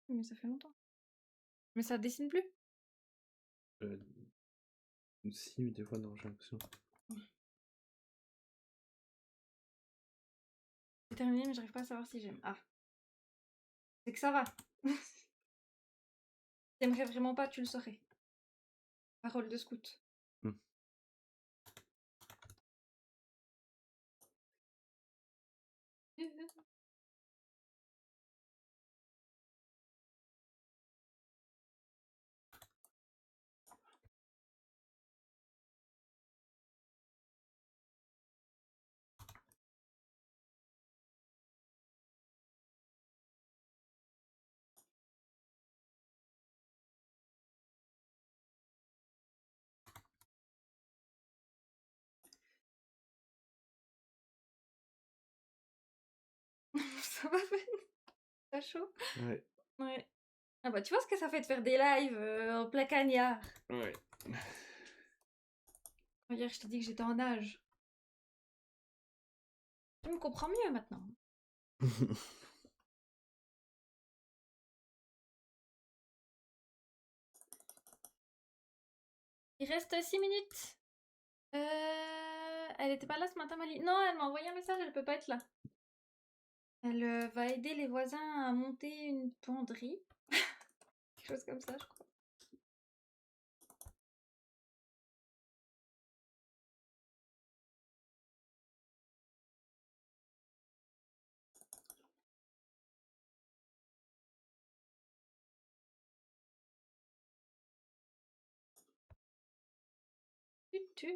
Mais ça fait longtemps. Mais ça dessine plus? Si, mais des fois, non, j'ai l'impression. C'est terminé, mais j'arrive pas à savoir si j'aime. Ah. C'est que ça va. T'aimerais vraiment pas, tu le saurais. Parole de scout. Hmm. Ça va faire. T'as chaud? Ouais. Ouais. Ah bah tu vois ce que ça fait de faire des lives en plein cagnard. Ouais. Hier je t'ai dit que j'étais en nage. Tu me comprends mieux maintenant. Il reste 6 minutes. Elle était pas là ce matin, Mali. Non, elle m'a envoyé un message, elle peut pas être là. Elle va aider les voisins à monter une penderie. Quelque chose comme ça, je crois. Tutu.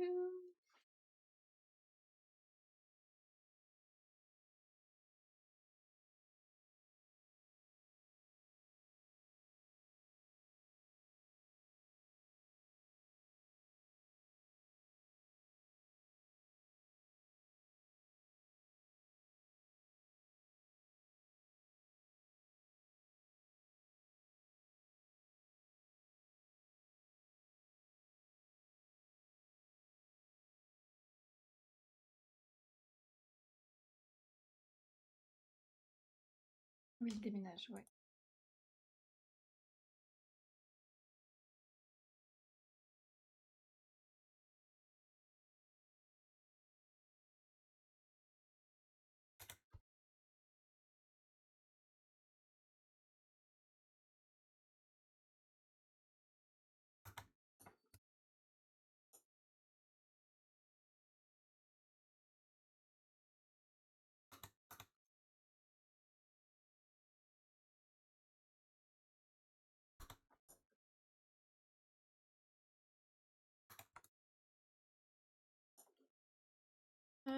Oui, il déménage, ouais.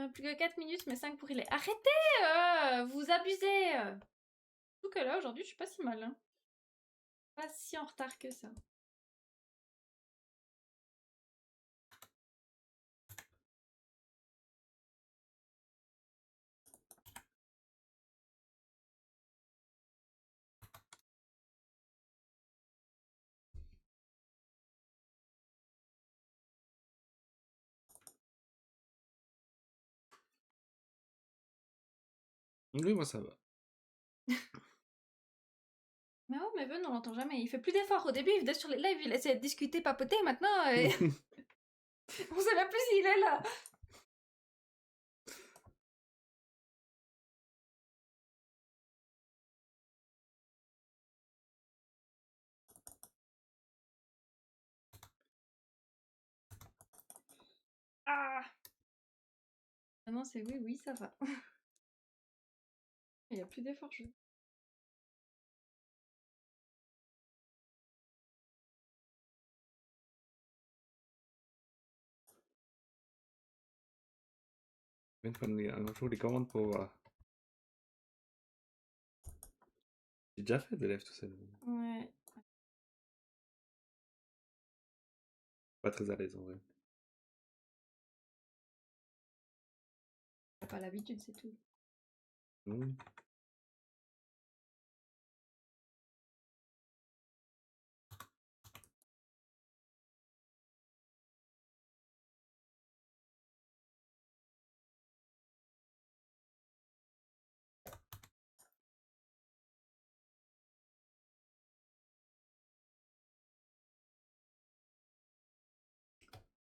Plus que 4 minutes, mais 5 pour y aller. Arrêtez, vous abusez. Surtout que là, aujourd'hui, je suis pas si mal. Hein. Pas si en retard que ça. Oui, moi ça va. Mais ouais, mais Ben, on l'entend jamais. Il fait plus d'efforts. Au début, il venait sur les lives, il essayait de discuter, papoter. Maintenant, on sait même plus s'il est là. Ah. Maintenant, c'est oui, oui, ça va. Il n'y a plus d'efforts. Ben fan un jour les commandes pour voir. J'ai déjà fait des lèvres tout seul. Ouais. Pas très à l'aise en vrai. T'as pas l'habitude, c'est tout. Non.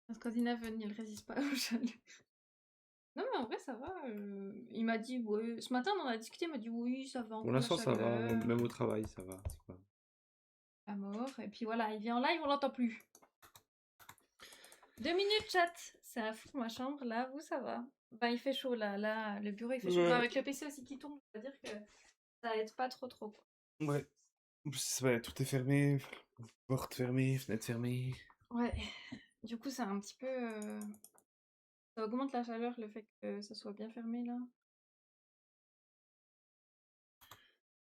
Parce qu'Ordinave, il résiste pas au chaleur. Non, mais en vrai, ça va. Il m'a dit, ouais. Ce matin, on en a discuté, il m'a dit, oui, ça va, Pour encore la l'instant ça va, chaleur. même au travail ça va. C'est pas... La mort. Et puis voilà, il vient en live, on l'entend plus. 2 minutes, chat. C'est un fou, ma chambre. Là, vous, ça va. Ben, il fait chaud, là. Là, le bureau, il fait chaud. Ouais. Enfin, avec le PC aussi qui tourne, on va dire que ça aide pas trop, trop. Quoi. Ouais. Ouais, tout est fermé. Porte fermée, fenêtre fermée. Ouais. Du coup, c'est un petit peu... Ça augmente la chaleur, le fait que ça soit bien fermé, là.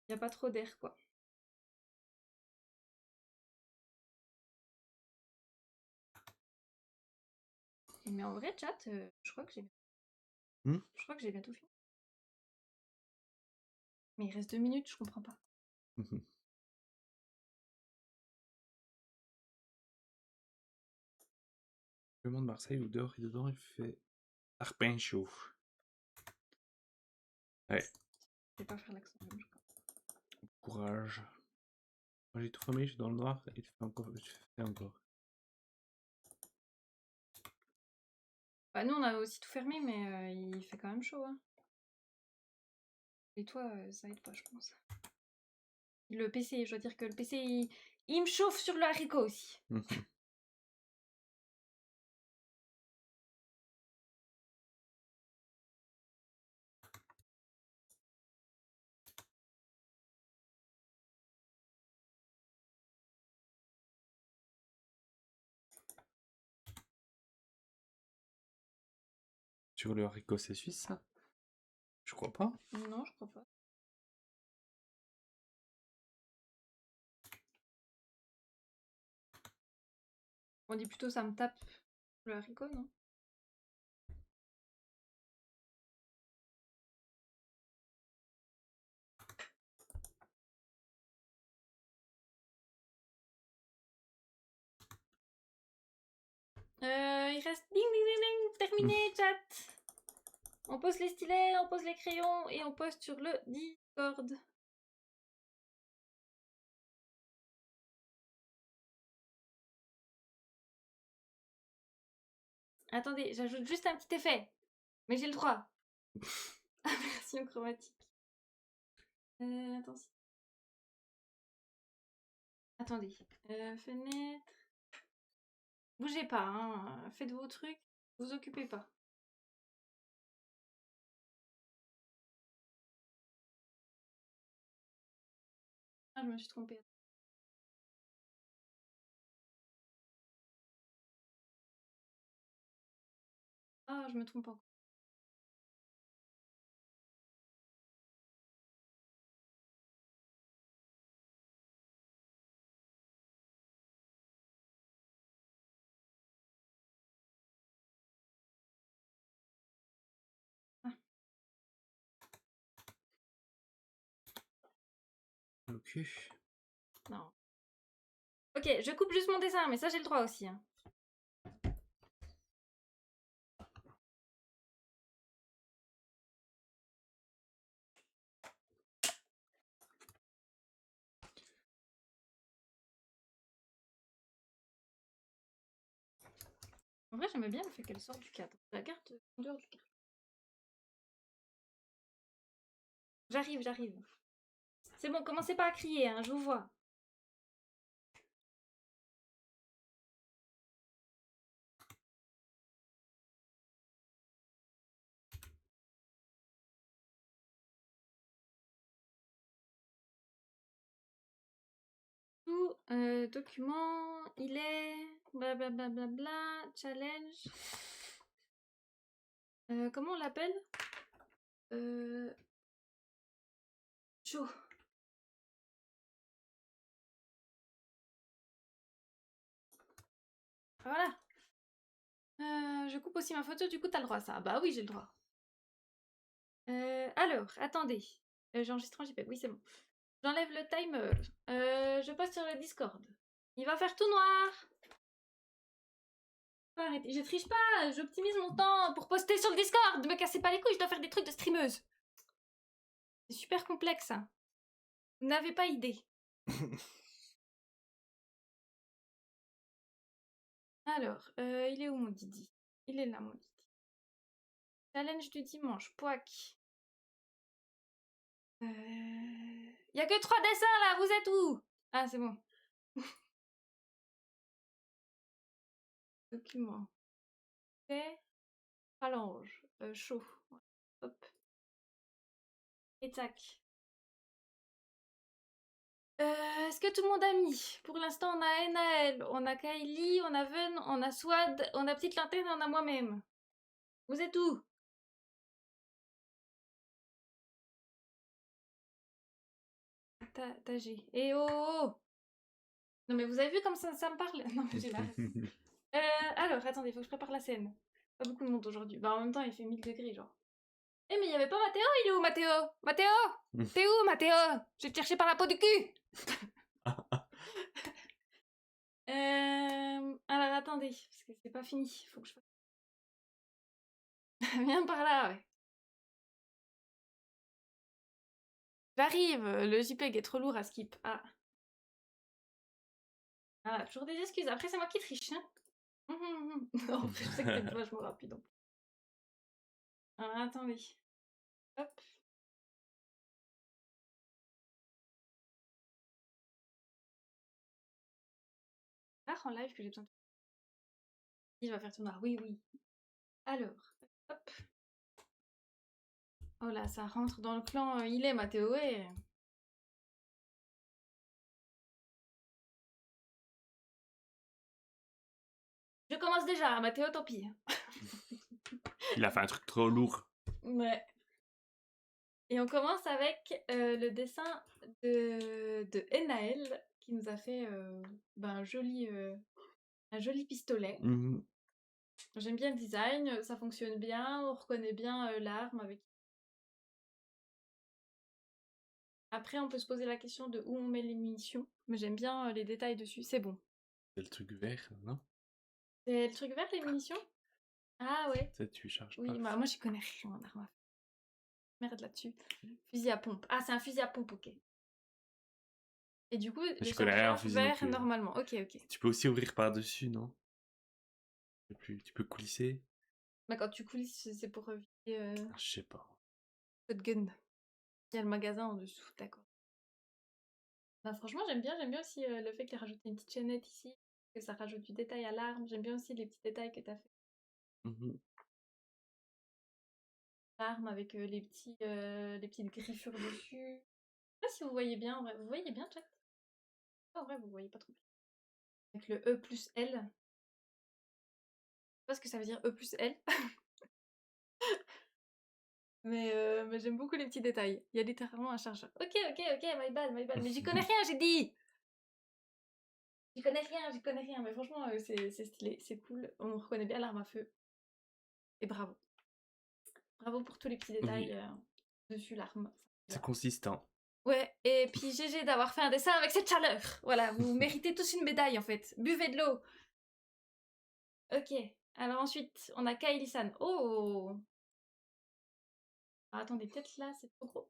Il n'y a pas trop d'air, quoi. Mais en vrai, chat, je crois que j'ai... Je crois que j'ai bientôt fini. Mais il reste 2 minutes, je comprends pas. Le monde de Marseille ou dehors et dedans il fait arpin chaud. Ouais. Je vais pas faire l'accent même, je crois. Courage. Moi j'ai tout fermé, je suis dans le noir et tu fais encore. Tu fais encore. Bah, nous, on a aussi tout fermé, mais il fait quand même chaud. Hein. Et toi, ça aide pas, je pense. Le PC, je dois dire que le PC, il me chauffe sur le haricot aussi. Sur le haricot c'est suisse ça? Je crois pas. Non, je crois pas. On dit plutôt ça me tape le haricot, non? Il reste ding ding ding ding, terminé, chat. On pose les stylets, on pose les crayons et on poste sur le Discord. Attendez, j'ajoute juste un petit effet. Mais j'ai le droit. Aberration chromatique. Attention. Attendez. Fenêtre. Bougez pas, hein. Faites vos trucs. Vous occupez pas. Ah, je me suis trompée. Ah, je me trompe encore. Ok. Non. Ok, je coupe juste mon dessin, mais ça j'ai le droit aussi. Hein. En vrai, j'aimais bien le fait qu'elle sorte du cadre. La garde en dehors du cadre. J'arrive. C'est bon, commencez pas à crier, hein, je vous vois. Tout document, il est blablabla, challenge. Comment on l'appelle Chaud. Voilà. Je coupe aussi ma photo, du coup t'as le droit à ça. Bah oui, j'ai le droit. Alors, attendez. J'enregistre en JPEG, oui c'est bon. J'enlève le timer. Je passe sur le Discord. Il va faire tout noir. Faut arrêter. Je triche pas, j'optimise mon temps pour poster sur le Discord. Ne me cassez pas les couilles, je dois faire des trucs de streameuse. C'est super complexe, ça. Vous n'avez pas idée. Alors, il est où mon Didi? Il est là, mon Didi. Challenge du dimanche, Pouac. Y a que 3 dessins là, vous êtes où? Ah, c'est bon. Document. Ok. Rallonge. Chaud. Hop. Et tac. Est-ce que tout le monde a mis? Pour l'instant, on a Naël, on a Kylie, on a Ven, on a Swad, on a Petite Lanterne, on a moi-même. Vous êtes où? Tagé. Et oh, oh, oh. Non mais vous avez vu comme ça me parle? Non mais j'ai marre. Alors, attendez, faut que je prépare la scène. Pas beaucoup de monde aujourd'hui. Bah en même temps, il fait 1000 degrés, genre. Eh mais il y avait pas Mathéo, il est où Mathéo? Mathéo? T'es où Mathéo? Je vais te chercher par la peau du cul. Alors attendez, parce que c'est pas fini. Faut que je fasse. Viens par là, ouais. J'arrive, le JPEG est trop lourd à skip. Ah. Voilà, toujours des excuses. Après, c'est moi qui triche. Hein. Non, je sais que t'es vachement rapide. En plus. Alors attendez. Hop. Ah, en live que j'ai besoin de. Il va faire tout noir. Oui, oui. Alors, hop. Oh là, ça rentre dans le clan. Il est Mathéo, ouais. Je commence déjà, Mathéo, tant pis. Il a fait un truc trop lourd. Ouais. Et on commence avec le dessin de Enaël qui nous a fait un joli pistolet. Mhm. J'aime bien le design, ça fonctionne bien, on reconnaît bien l'arme avec. Après, on peut se poser la question de où on met les munitions, mais j'aime bien les détails dessus, c'est bon. C'est le truc vert, non? C'est le truc vert, les munitions? Ah ouais. Ça, tu charges Oui, pas. bah, moi j'y connais rien en arme à feu. Merde là-dessus. Fusil à pompe. Ah, c'est un fusil à pompe, ok. Et du coup, Je les connais rien en chargeurs fusil non verts plus. normalement. Ok, ok. Tu peux aussi ouvrir par-dessus, non? Tu peux coulisser? Bah, quand tu coulisses, c'est pour vider Je sais pas. votre gun. Il y a le magasin en dessous, d'accord. Bah, franchement, j'aime bien aussi le fait que tu aies rajouté une petite chaînette ici, que ça rajoute du détail à l'arme. J'aime bien aussi les petits détails que tu as fait. Mhm. L'arme avec les petites griffures dessus. Je sais pas si vous voyez bien, en vrai. Vous voyez bien, chat? En vrai, vous voyez pas trop bien. Avec le E plus L. Je sais pas ce que ça veut dire E plus L. mais j'aime beaucoup les petits détails. Il y a littéralement un chargeur. Ok, my bad. Mais j'y connais rien, j'ai dit! J'y connais rien. Mais franchement, c'est stylé, c'est cool. On reconnaît bien l'arme à feu. Et bravo. Bravo pour tous les petits détails Oui. dessus l'arme. C'est consistant. Ouais, et puis GG d'avoir fait un dessin avec cette chaleur. Voilà, vous méritez tous une médaille en fait. Buvez de l'eau. Ok, alors ensuite, on a Kaili-san. Oh! Ah, attendez, peut-être là, c'est trop gros.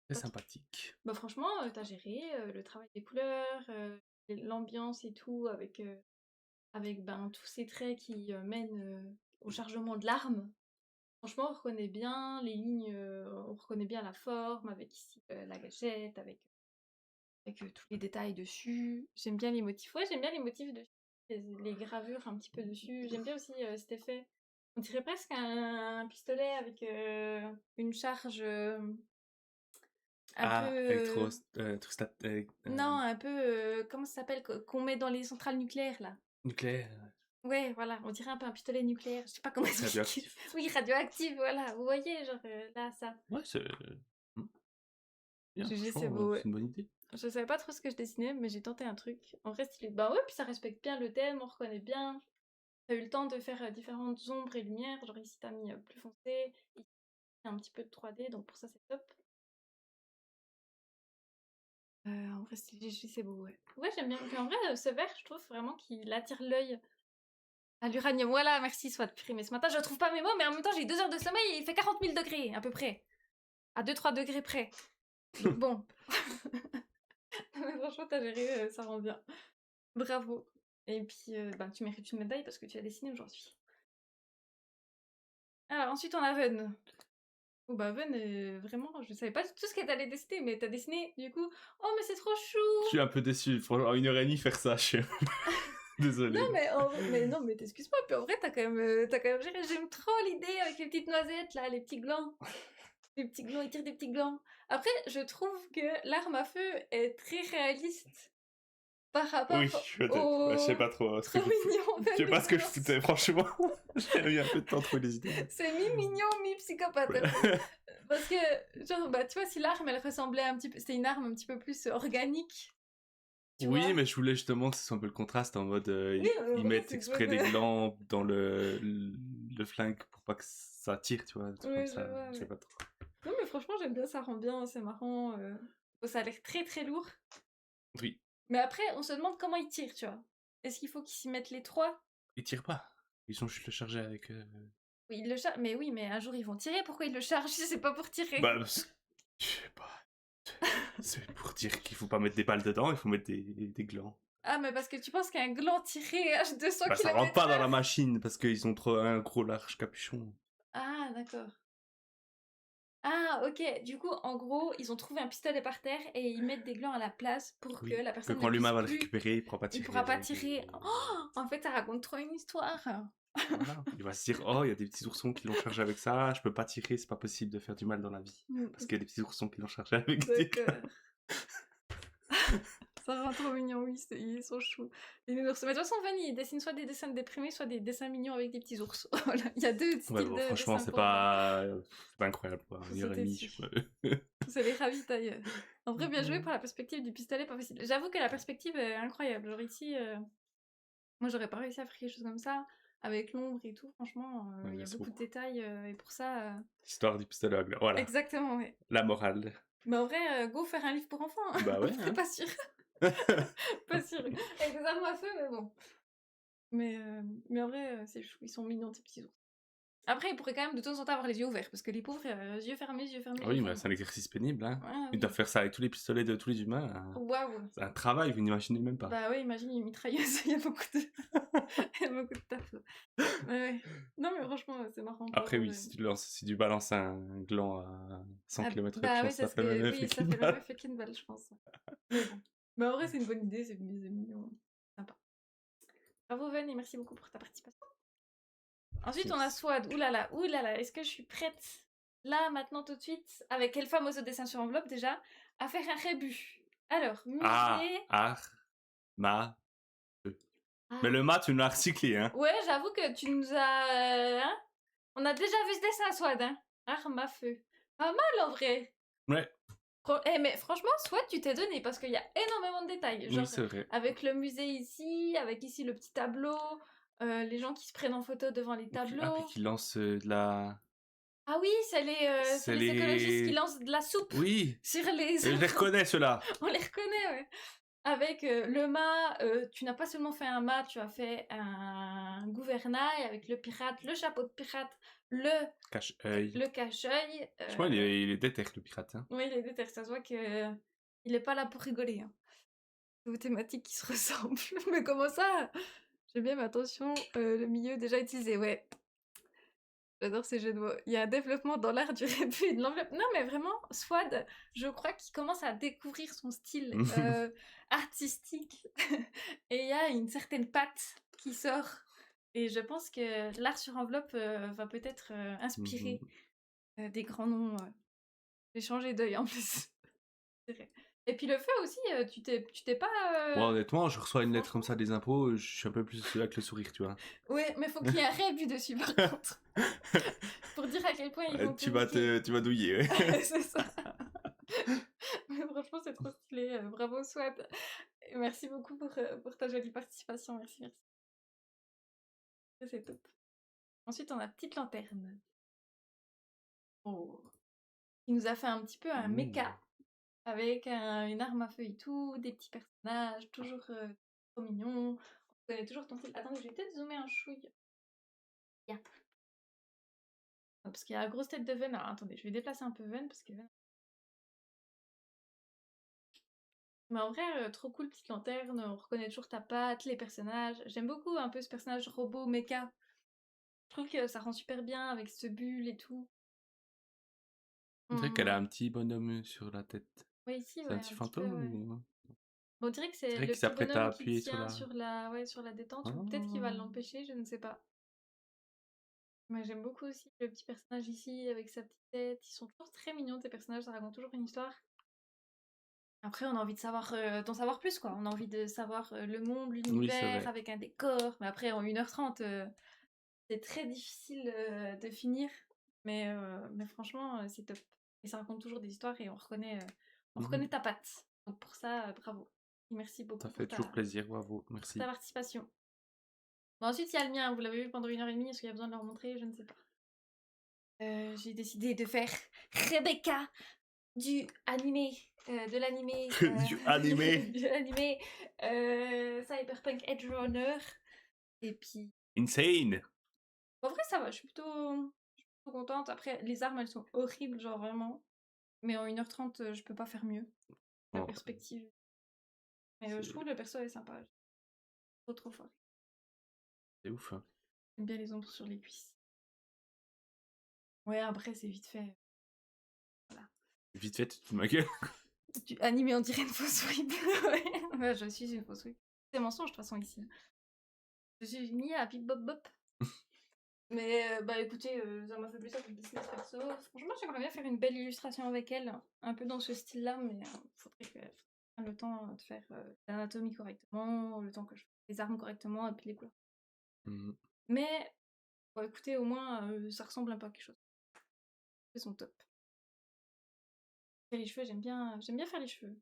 C'est Pas trop. sympathique. Bah franchement, t'as géré le travail des couleurs, l'ambiance et tout, avec ben, tous ces traits qui mènent au chargement de l'arme. Franchement, on reconnaît bien les lignes, on reconnaît bien la forme, avec ici la gâchette, avec tous les détails dessus. J'aime bien les motifs. Ouais, j'aime bien les motifs dessus, les gravures un petit peu dessus. J'aime bien aussi cet effet. On dirait presque un pistolet avec une charge un peu... Ah, électro... Non, un peu... comment ça s'appelle qu'on met dans les centrales nucléaires, là. nucléaire. Ouais, voilà, on dirait un peu un pistolet nucléaire. Je sais pas comment expliquer. Radioactif. Oui, radioactif, voilà. Vous voyez, genre là, ça. Ouais, c'est... Bien, GG, c'est franchement, beau, ouais. c'est une bonne idée. Je savais pas trop ce que je dessinais, mais j'ai tenté un truc. En vrai, stylé. Bah ouais, puis ça respecte bien le thème, on reconnaît bien. T'as eu le temps de faire différentes ombres et lumières. Genre ici, t'as mis plus foncé. Ici, un petit peu de 3D, donc pour ça, c'est top. En vrai, c'est beau, ouais. Ouais, j'aime bien. Puis en vrai, ce vert, je trouve vraiment qu'il attire l'œil. À l'uranium, voilà, merci, soit purée. Mais ce matin, je trouve pas mes mots, mais en même temps, j'ai 2 heures de sommeil et il fait 40 000 degrés, à peu près. À 2-3 degrés près. Donc bon. Mais franchement, t'as géré, ça rend bien. Bravo. Et puis, bah, tu mérites une médaille parce que tu as dessiné aujourd'hui. Alors, ensuite, on a Ven. Oh bah Ven, vraiment, je savais pas du tout ce qu'elle allait dessiner, mais t'as dessiné, du coup... Oh, mais c'est trop chou! Je suis un peu déçu. Franchement, en 1h30 faire ça, je suis... Désolé. Non, mais non, mais t'excuses pas, puis en vrai, t'as quand même géré. J'aime trop l'idée avec les petites noisettes, là, les petits glands. Les petits glands, ils tirent des petits glands. Après, je trouve que l'arme à feu est très réaliste par rapport Oui, peut-être. au... Ouais, je sais pas trop ce que Trop je foutais. mignon, Je sais pas ce que je foutais, franchement. J'ai eu un peu de temps de trouver des idées. C'est mi-mignon, mi-psychopathe. Ouais. Parce que, genre, bah, tu vois, si l'arme, elle ressemblait un petit peu... C'était une arme un petit peu plus organique, tu Oui, vois. mais je voulais justement que ce soit un peu le contraste en mode Oui, ils vrai, mettent c'est exprès bonne... des glands dans le flingue pour pas que ça tire, tu vois, des trucs Oui, comme je ça, vois, je sais ouais. pas trop. Non, mais franchement, j'aime bien, ça rend bien, c'est marrant. Ça a l'air très très lourd. Oui, Mais après, on se demande comment ils tirent, tu vois. Est-ce qu'il faut qu'ils s'y mettent les trois? ils tirent pas. Ils sont juste le charger avec. Oui, ils le chargent. Mais oui, mais un jour ils vont tirer. Pourquoi ils le chargent si c'est pas pour tirer? Bah, je sais pas. C'est pour dire qu'il faut pas mettre des balles dedans, il faut mettre des glands. Ah, mais parce que tu penses qu'un gland tiré à 200 Bah, ça rentre pas dans la km/h? machine parce qu'ils ont trop un gros large capuchon. Ah, d'accord. Ah, ok. Du coup, en gros, ils ont trouvé un pistolet par terre et ils mettent des glands à la place pour que Oui. la Que personne quand ne puisse l'humain va le plus... récupérer, il pourra pas Il tirer. pourra pas tirer. Oh, en fait, ça raconte trop une histoire. Voilà. Il va se dire, oh, il y a des petits oursons qui l'ont chargé avec ça, je peux pas tirer, c'est pas possible de faire du mal dans la vie. Parce qu'il y a des petits oursons qui l'ont chargé avec des D'accord. Ça rend trop mignon, oui, ils sont choux. Les nounours. Mais de toute façon, Vanny, il dessine soit des dessins déprimés, soit des dessins mignons avec des petits ours. Voilà, il y a deux styles Ouais, bon, de franchement, dessins c'est pour moi. pas incroyable, quoi. Faut 1h30, sauter je peux... C'est les ravitaille. En vrai, bien joué pour la perspective du pistolet, pas facile. J'avoue que la perspective est incroyable. Genre ici, moi j'aurais pas réussi à faire quelque chose comme ça, avec l'ombre et tout, franchement, Ouais, il y a c'est beaucoup de beau. détails, et pour ça... Histoire du pistolet à gland. Voilà, Exactement, ouais. la morale. Mais en vrai, go faire un livre pour enfants. Bah ouais, Après, hein. pas sûr. Pas sûr. Avec des armes à feu, mais bon. Mais en vrai, c'est chou, ils sont mignons, ces petits ours. Après, ils pourraient quand même de temps en temps avoir les yeux ouverts, parce que les pauvres, yeux fermés, yeux fermés, Oui, yeux mais fermés. c'est un exercice pénible, hein. Ouais, Ils oui. doivent faire ça avec tous les pistolets de tous les humains. Waouh. C'est un travail, vous n'imaginez même pas. Bah oui, imagine une mitrailleuse, il y a beaucoup de... il y a beaucoup de taf. Ouais. Non, mais franchement, c'est marrant. Après, Bravo, oui, si tu balances un gland à 100 Ah, km/h, je bah oui, pense que ça fait le même effet oui, ça qu'une fait le même balle. effet qu'une balle, je pense. Mais bon. Mais en vrai, c'est une bonne idée, c'est mignon. Sympa. Bravo, Ven, et merci beaucoup pour ta participation. Ensuite, on a Swad. Ouh là là, est-ce que je suis prête, là, maintenant, tout de suite, avec quel fameux dessin sur enveloppe déjà, à faire un rébut. Alors, musée... Ma. Ah. Mais le mat, tu l'as recyclé, hein. Ouais, j'avoue que tu nous as... hein, on a déjà vu ce dessin, Swad, hein. Arme à feu. Pas mal, en vrai. Ouais. Mais franchement, Swad, tu t'es donné, parce qu'il y a énormément de détails. Genre, Oui, c'est vrai. avec le musée ici, avec ici le petit tableau, les gens qui se prennent en photo devant les tableaux. Puis qui lance de la... Ah oui, c'est C'est les écologistes qui les... lancent de la soupe Oui, sur les je les arbres. reconnais ceux-là. On les reconnaît, ouais. Avec le mât, tu n'as pas seulement fait un mât, tu as fait un gouvernail avec le pirate, le chapeau de pirate, le, Cache-œil. le cache-œil. Je crois il est déter, le pirate. Hein. Oui, les deux terres, ça se voit qu'il n'est pas là pour rigoler. Hein. Vos thématiques qui se ressemblent. Mais comment ça? J'ai bien, mais attention, le milieu déjà utilisé, ouais. J'adore ces jeux de mots. Il y a un développement dans l'art du rébut et de l'enveloppe. Non, mais vraiment, Swad, je crois qu'il commence à découvrir son style artistique. Et il y a une certaine patte qui sort. Et je pense que l'art sur enveloppe va peut-être inspirer des grands noms. J'ai changé d'œil en plus. C'est vrai. Et puis le feu aussi, tu t'es pas... Bon, honnêtement, je reçois une lettre comme franchement... ça des impôts, je suis un peu plus avec le sourire, tu vois. Ouais, mais faut qu'il y ait un rébut dessus par contre. Pour dire à quel point ils vont Tu vas douiller, ouais. C'est ça. Mais franchement, c'est trop stylé. Bravo, Swat. Et merci beaucoup pour ta jolie participation. Merci, merci. Ça, c'est top. Ensuite, on a Petite Lanterne. Oh. Qui nous a fait un petit peu un méca. Avec une arme à feu et tout, des petits personnages, toujours trop mignons. On connaît toujours ton style. Attendez, je vais peut-être zoomer un chouille. Yeah. Parce qu'il y a la grosse tête de Ven. Alors attendez, je vais déplacer un peu Ven parce que Ven... Mais en vrai, trop cool, Petite Lanterne, on reconnaît toujours ta patte, les personnages. J'aime beaucoup un peu ce personnage robot mecha. Je trouve que ça rend super bien avec ce bulle et tout. On dirait qu'elle a un petit bonhomme sur la tête. Ouais, ici, C'est ouais, un un petit petit peu, fantôme ouais. ou... Bon, on dirait que C'est c'est vrai le qu'il petit s'apprête à bonhomme qui appuyer sur tient la... sur la détente, ou peut-être qu'il va Ah. l'empêcher, je ne sais pas. Mais j'aime beaucoup aussi le petit personnage ici, avec sa petite tête. Ils sont toujours très mignons, tes personnages, ça raconte toujours une histoire. Après, on a envie de savoir, d'en savoir plus, quoi. On a envie de savoir le monde, Oui, c'est l'univers, vrai. avec un décor. Mais après, en 1h30, c'est très difficile de finir. Mais franchement, c'est top. Et ça raconte toujours des histoires et on reconnaît ta patte. Donc pour ça, bravo. Et merci beaucoup Ça fait toujours plaisir, bravo, pour merci. ta participation. Bon, ensuite, il y a le mien. Vous l'avez vu pendant 1h30. Est-ce qu'il y a besoin de le remontrer? Je ne sais pas. J'ai décidé de faire Rebecca du animé. De l'animé. Du animé. De l'animé. Cyberpunk Edge Runner. Et puis... Insane. En vrai, ça va. Je suis plutôt contente. Après, les armes, elles sont horribles, genre vraiment. Mais en 1h30, je peux pas faire mieux. La Oh, perspective. Mais je trouve le perso est sympa. Trop fort. c'est ouf. Hein. J'aime bien les ombres sur les cuisses. Ouais, après, c'est vite fait. Voilà. Vite fait, tu te fous de ma gueule. Tu animé, on dirait une fausse whip. Ouais, je suis une fausse whip. C'est mensonge, de toute façon, ici. Je suis mis à Bip Bop Bop. Mais bah écoutez, ça m'a fait plaisir de dessiner ce perso. Franchement, j'aimerais bien faire une belle illustration avec elle, un peu dans ce style-là, mais faudrait que je prenne le temps de faire l'anatomie correctement, le temps que je fasse les armes correctement et puis les couleurs. Mais bon, écoutez, au moins ça ressemble un peu à quelque chose. Ils sont top. Et les cheveux, j'aime bien faire les cheveux.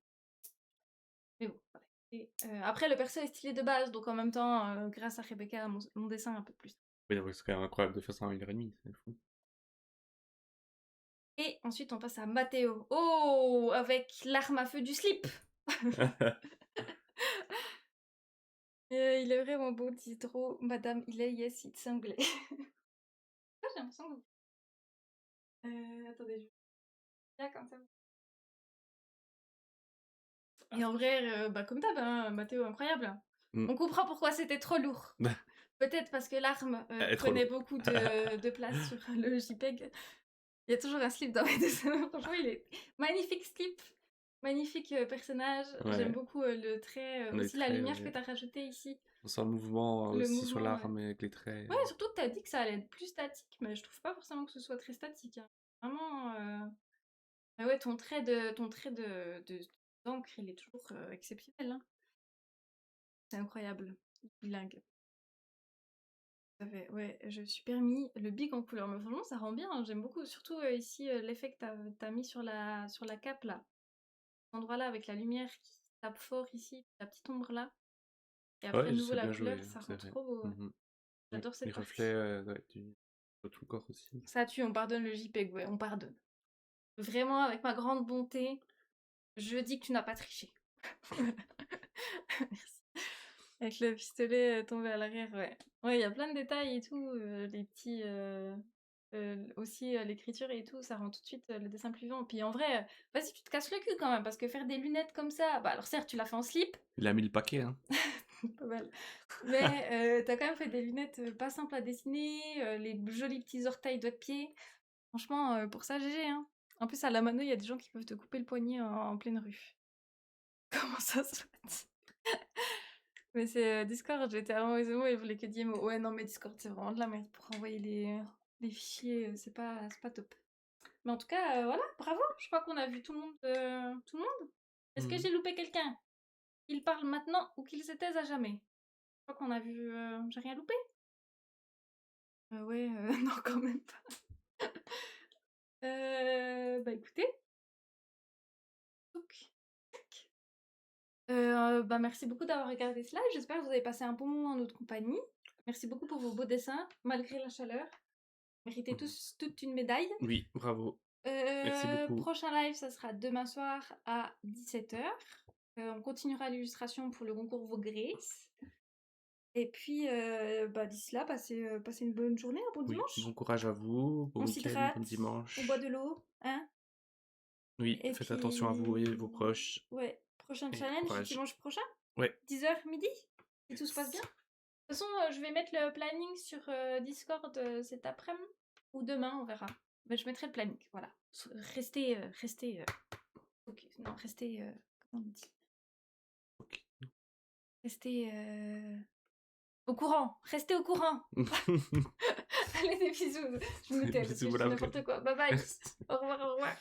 Mais bon, voilà. Et, après, le perso est stylé de base, donc en même temps, grâce à Rebecca, mon dessin est un peu plus. Oui, c'est quand même incroyable de faire ça en 1h30, c'est fou. Et ensuite, on passe à Matteo. Oh, avec l'arme à feu du slip. Il est vraiment beau, dit trop. Madame, il est yes, it's anglais. Ah, j'ai l'impression que... attendez, je... Là, comme ça. Et en vrai, bah, comme d'hab, hein, Matteo, incroyable. On comprend pourquoi c'était trop lourd. Peut-être parce que l'arme prenait beaucoup de place sur le JPEG. Il y a toujours un slip dans mes dessins. Franchement, il est magnifique slip. Magnifique personnage. Ouais. J'aime beaucoup le trait, aussi la lumière que tu as rajouté ici. On sent le mouvement aussi sur l'arme avec les traits. Ouais, surtout que tu as dit que ça allait être plus statique, mais je trouve pas forcément que ce soit très statique. Hein. Vraiment, ah ouais, ton trait d'encre, il est toujours exceptionnel. Hein. C'est incroyable. Bilingue. Ouais, je suis permis le big en couleur, mais franchement ça rend bien, hein, j'aime beaucoup, surtout ici l'effet que t'as mis sur la cape là, cet endroit là avec la lumière qui tape fort ici, la petite ombre là, et après Ouais, de nouveau c'est la bien couleur, joué, ça c'est rend vrai. trop beau. J'adore cette Les partie. reflets Tout le corps aussi. Ça tue, on pardonne le JPEG, ouais, on pardonne. Vraiment, avec ma grande bonté, je dis que tu n'as pas triché. Merci. Avec le pistolet tombé à l'arrière, ouais. Ouais, il y a plein de détails et tout, les petits... aussi l'écriture et tout, ça rend tout de suite le dessin plus vivant. Puis en vrai, vas-y, tu te casses le cul quand même, parce que faire des lunettes comme ça, bah alors certes, tu l'as fait en slip, Il a mis le paquet, hein. pas mal. Mais t'as quand même fait des lunettes pas simples à dessiner, les jolis petits orteils doigts de pied. Franchement, pour ça, GG, hein. En plus, à la mano, il y a des gens qui peuvent te couper le poignet en pleine rue. Comment ça se fait? Mais c'est Discord, j'étais avant les mots et je voulais que dire ouais, non, mais Discord, c'est vraiment de la merde pour envoyer les fichiers, c'est pas top. Mais en tout cas, voilà, bravo, je crois qu'on a vu tout le monde. Tout le monde. Est-ce que j'ai loupé quelqu'un? Il parle maintenant ou qu'il se taise à jamais? Je crois qu'on a vu... J'ai rien loupé? Ouais, non, quand même pas. Bah écoutez. Bah merci beaucoup d'avoir regardé cela. J'espère que vous avez passé un bon moment en notre compagnie. Merci beaucoup pour vos beaux dessins, malgré la chaleur. Méritez tous toute une médaille. Oui, bravo. Merci beaucoup. Prochain live, ça sera demain soir à 17h. On continuera l'illustration pour le concours Vaugrès. Et puis, bah, d'ici là, passez une bonne journée, un bon dimanche. Bon courage à vous, bon On week-end, s'hydrate, bon dimanche. on boit de l'eau, hein. Oui, et faites puis... attention à vous et vos proches. Ouais, prochain Et challenge, courage. dimanche prochain. Ouais. 10h midi, si tout se passe bien. De toute façon, je vais mettre le planning sur Discord cet après-midi ou demain, on verra. Mais je mettrai le planning, voilà. Restez... Ok, non, restez... comment on dit? Ok. Restez... au courant, restez au courant. Allez, des bisous. Je me tais, parce que je dis n'importe quoi. Bye bye. Au revoir, au revoir.